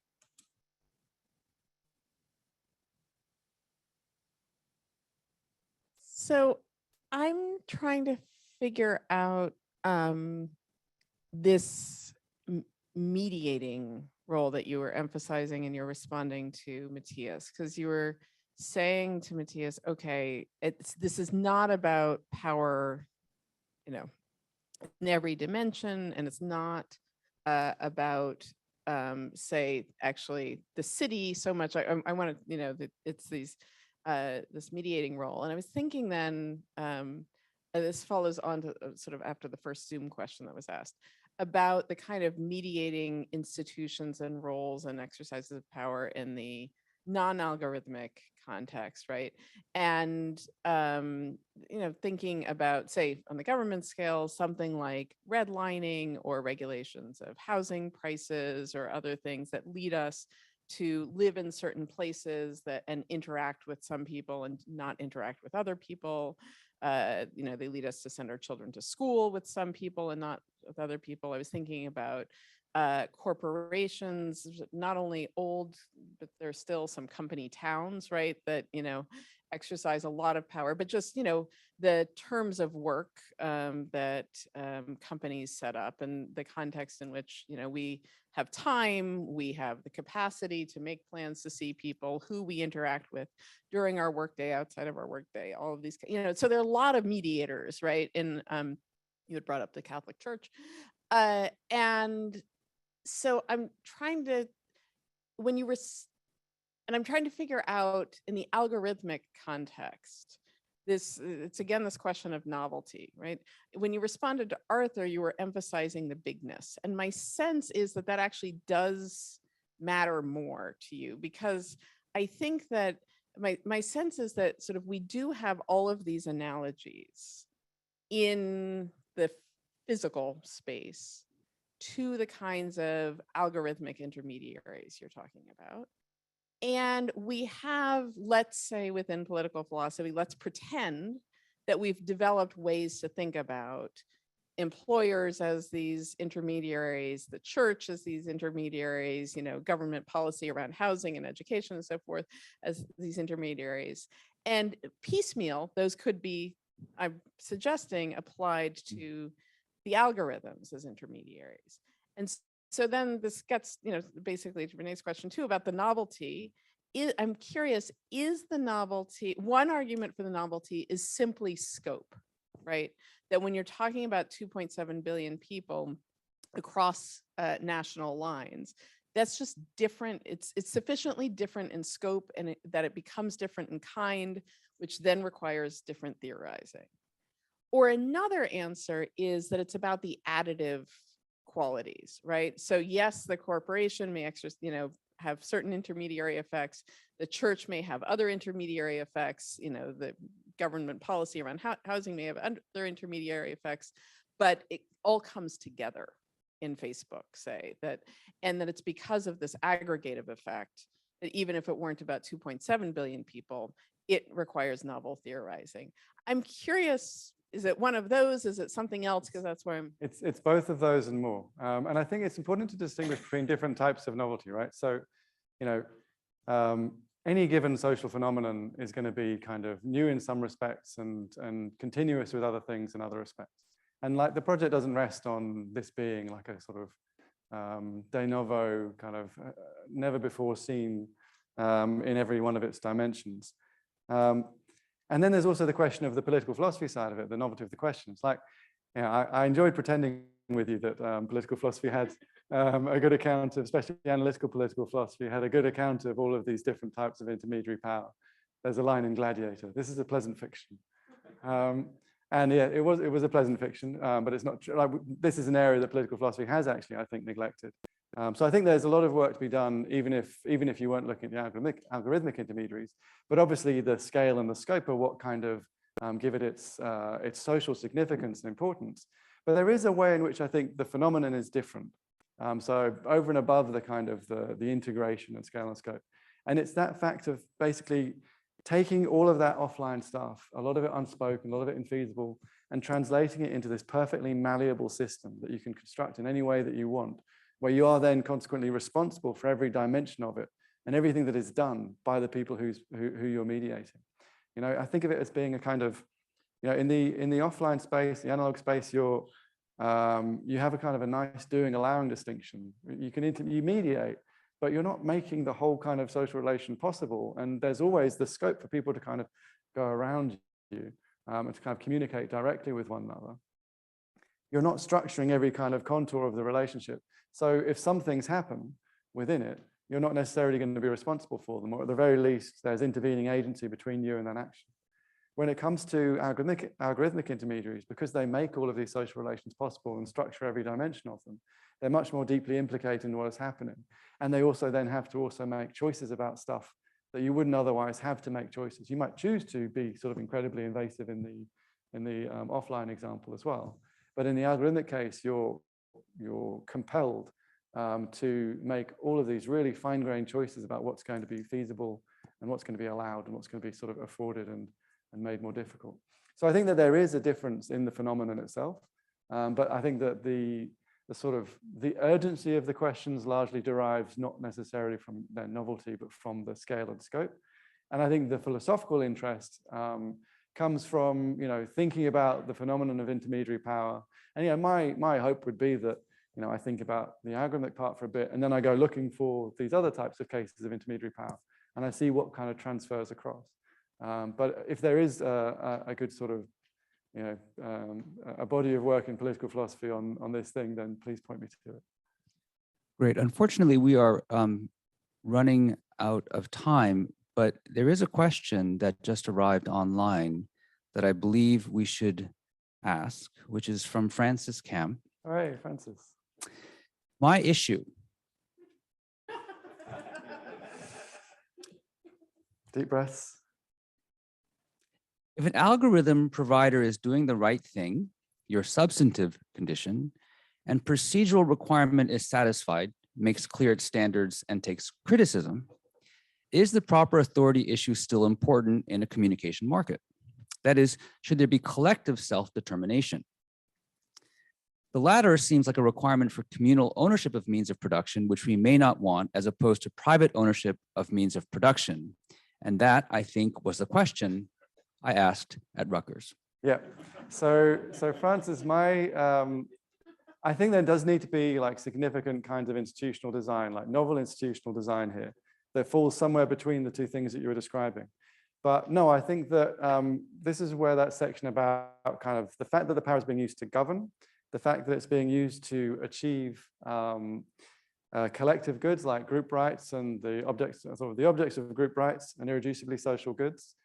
So I'm trying to figure out this mediating role that you were emphasizing and you're responding to Matthias, because you were saying to Matthias, okay, this is not about power, you know, in every dimension, and it's not about say actually the city so much. I want to, you know, that it's these this mediating role. And I was thinking then, this follows on to sort of after the first Zoom question that was asked about the kind of mediating institutions and roles and exercises of power in the non-algorithmic context, right? And, you know, thinking about, say, on the government scale, something like redlining or regulations of housing prices or other things that lead us to live in certain places and interact with some people and not interact with other people. You know, they lead us to send our children to school with some people and not with other people. I was thinking about corporations, not only old, but there's still some company towns, right, that, you know, exercise a lot of power, but just, you know, the terms of work that companies set up and the context in which, you know, we have time, we have the capacity to make plans to see people, who we interact with during our workday, outside of our workday, all of these, you know, so there are a lot of mediators, right? And you had brought up the Catholic Church. And so I'm trying to, and I'm trying to figure out in the algorithmic context, it's again, this question of novelty, right? When you responded to Arthur, you were emphasizing the bigness. And my sense is that actually does matter more to you, because I think that my sense is that sort of we do have all of these analogies in the physical space to the kinds of algorithmic intermediaries you're talking about. And we have, let's say within political philosophy, let's pretend that we've developed ways to think about employers as these intermediaries, the church as these intermediaries, you know, government policy around housing and education and so forth as these intermediaries. And piecemeal, those could be, I'm suggesting, applied to the algorithms as intermediaries. And so then this gets, you know, basically to Renee's question too about the novelty. I'm curious, is the novelty, one argument for the novelty is simply scope, right? That when you're talking about 2.7 billion people across national lines, that's just different. It's sufficiently different in scope and that it becomes different in kind, which then requires different theorizing. Or another answer is that it's about the additive qualities, right? So yes, the corporation may have certain intermediary effects. The church may have other intermediary effects. You know, the government policy around housing may have other intermediary effects, but it all comes together in Facebook, say that, and that it's because of this aggregative effect that even if it weren't about 2.7 billion people, it requires novel theorizing. I'm curious, is it one of those? Is it something else? Because that's where I'm. It's both of those and more. And I think it's important to distinguish between different types of novelty, right? So, you know, any given social phenomenon is going to be kind of new in some respects and continuous with other things in other respects. And like the project doesn't rest on this being like a sort of de novo kind of never before seen in every one of its dimensions. And then there's also the question of the political philosophy side of it, the novelty of the questions. Like, you know, I enjoyed pretending with you that political philosophy had a good account of, especially analytical political philosophy, had a good account of all of these different types of intermediary power. There's a line in Gladiator, this is a pleasant fiction. And yeah, it was a pleasant fiction, but it's not true. Like, this is an area that political philosophy has actually, I think, neglected. So I think there's a lot of work to be done, even if you weren't looking at the algorithmic intermediaries. But obviously, the scale and the scope are what kind of give it its social significance and importance. But there is a way in which I think the phenomenon is different. So over and above the kind of the integration of scale and scope, and it's that fact of basically taking all of that offline stuff, a lot of it unspoken, a lot of it infeasible, and translating it into this perfectly malleable system that you can construct in any way that you want, where you are then consequently responsible for every dimension of it and everything that is done by the people who you're mediating. You know, I think of it as being a kind of, you know, in the offline space, the analog space, you have a kind of a nice doing, allowing distinction. You mediate, but you're not making the whole kind of social relation possible. And there's always the scope for people to kind of go around you and to kind of communicate directly with one another. You're not structuring every kind of contour of the relationship. So if some things happen within it, you're not necessarily going to be responsible for them, or at the very least, there's intervening agency between you and that action. When it comes to algorithmic intermediaries, because they make all of these social relations possible and structure every dimension of them, they're much more deeply implicated in what is happening. And they also then have to also make choices about stuff that you wouldn't otherwise have to make choices. You might choose to be sort of incredibly invasive in the offline example as well. But in the algorithmic case, you're compelled to make all of these really fine-grained choices about what's going to be feasible and what's going to be allowed and what's going to be sort of afforded and made more difficult. So I think that there is a difference in the phenomenon itself, but I think that the urgency of the questions largely derives not necessarily from their novelty, but from the scale and scope. And I think the philosophical interest comes from, you know, thinking about the phenomenon of intermediary power. And, you know, my hope would be that, you know, I think about the algorithmic part for a bit, and then I go looking for these other types of cases of intermediary power, and I see what kind of transfers across. But if there is a good sort of, you know, a body of work in political philosophy on this thing, then please point me to it. Great. Unfortunately, we are running out of time, but there is a question that just arrived online that I believe we should ask, which is from Francis Kamm. All right, Francis. My issue. Deep breaths. If an algorithm provider is doing the right thing, your substantive condition, and procedural requirement is satisfied, makes clear its standards, and takes criticism, is the proper authority issue still important in a communication market? That is, should there be collective self-determination? The latter seems like a requirement for communal ownership of means of production, which we may not want, as opposed to private ownership of means of production. And that, I think, was the question I asked at Rutgers. Yeah, so Francis, I think there does need to be like significant kinds of institutional design, like novel institutional design here, that falls somewhere between the two things that you were describing. But no, I think that this is where that section about kind of the fact that the power is being used to govern, the fact that it's being used to achieve collective goods like group rights and the objects of group rights and irreducibly social goods,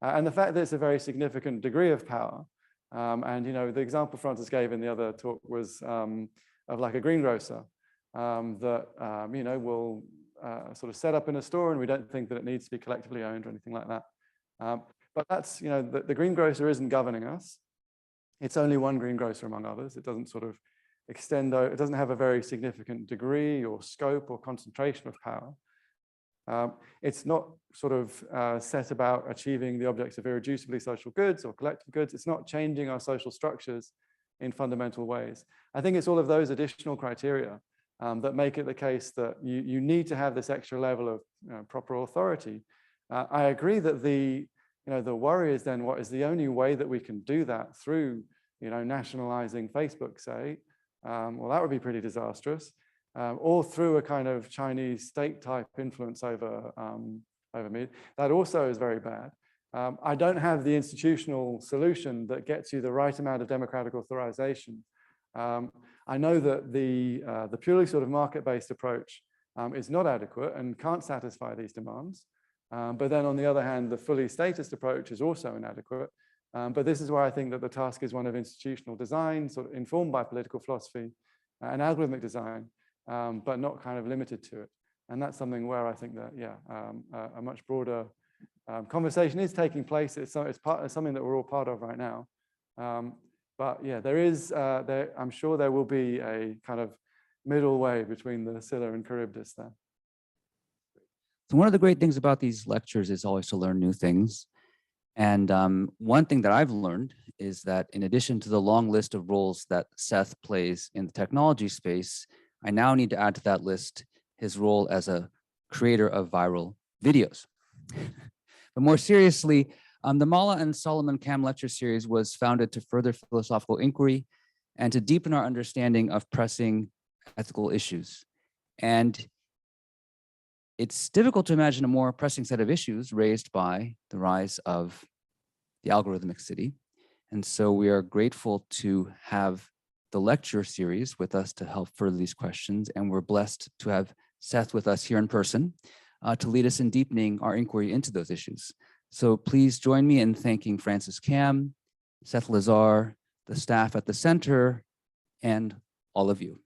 and the fact that it's a very significant degree of power. And the example Francis gave in the other talk was of like a greengrocer that will sort of set up in a store, and we don't think that it needs to be collectively owned or anything like that. But that's the greengrocer isn't governing us. It's only one greengrocer among others. It doesn't sort of extend, it doesn't have a very significant degree or scope or concentration of power. It's not sort of set about achieving the objects of irreducibly social goods or collective goods. It's not changing our social structures in fundamental ways. I think it's all of those additional criteria that make it the case that you need to have this extra level of proper authority. I agree that the worry is then, what is the only way that we can do that through, nationalizing Facebook, say? Well, that would be pretty disastrous. Or through a kind of Chinese state type influence over me. That also is very bad. I don't have the institutional solution that gets you the right amount of democratic authorization. I know that the purely sort of market-based approach is not adequate and can't satisfy these demands. But then on the other hand, the fully statist approach is also inadequate. But this is where I think that the task is one of institutional design, sort of informed by political philosophy and algorithmic design, but not kind of limited to it. And that's something where I think that, a much broader conversation is taking place. It's something that we're all part of right now. But yeah, I'm sure there will be a kind of middle way between the Scylla and Charybdis there. So one of the great things about these lectures is always to learn new things. And one thing that I've learned is that in addition to the long list of roles that Seth plays in the technology space, I now need to add to that list his role as a creator of viral videos. But more seriously, the Mala and Solomon Kamm lecture series was founded to further philosophical inquiry and to deepen our understanding of pressing ethical issues. And it's difficult to imagine a more pressing set of issues raised by the rise of the algorithmic city. And so we are grateful to have the lecture series with us to help further these questions. And we're blessed to have Seth with us here in person to lead us in deepening our inquiry into those issues. So please join me in thanking Francis Kamm, Seth Lazar, the staff at the center, and all of you.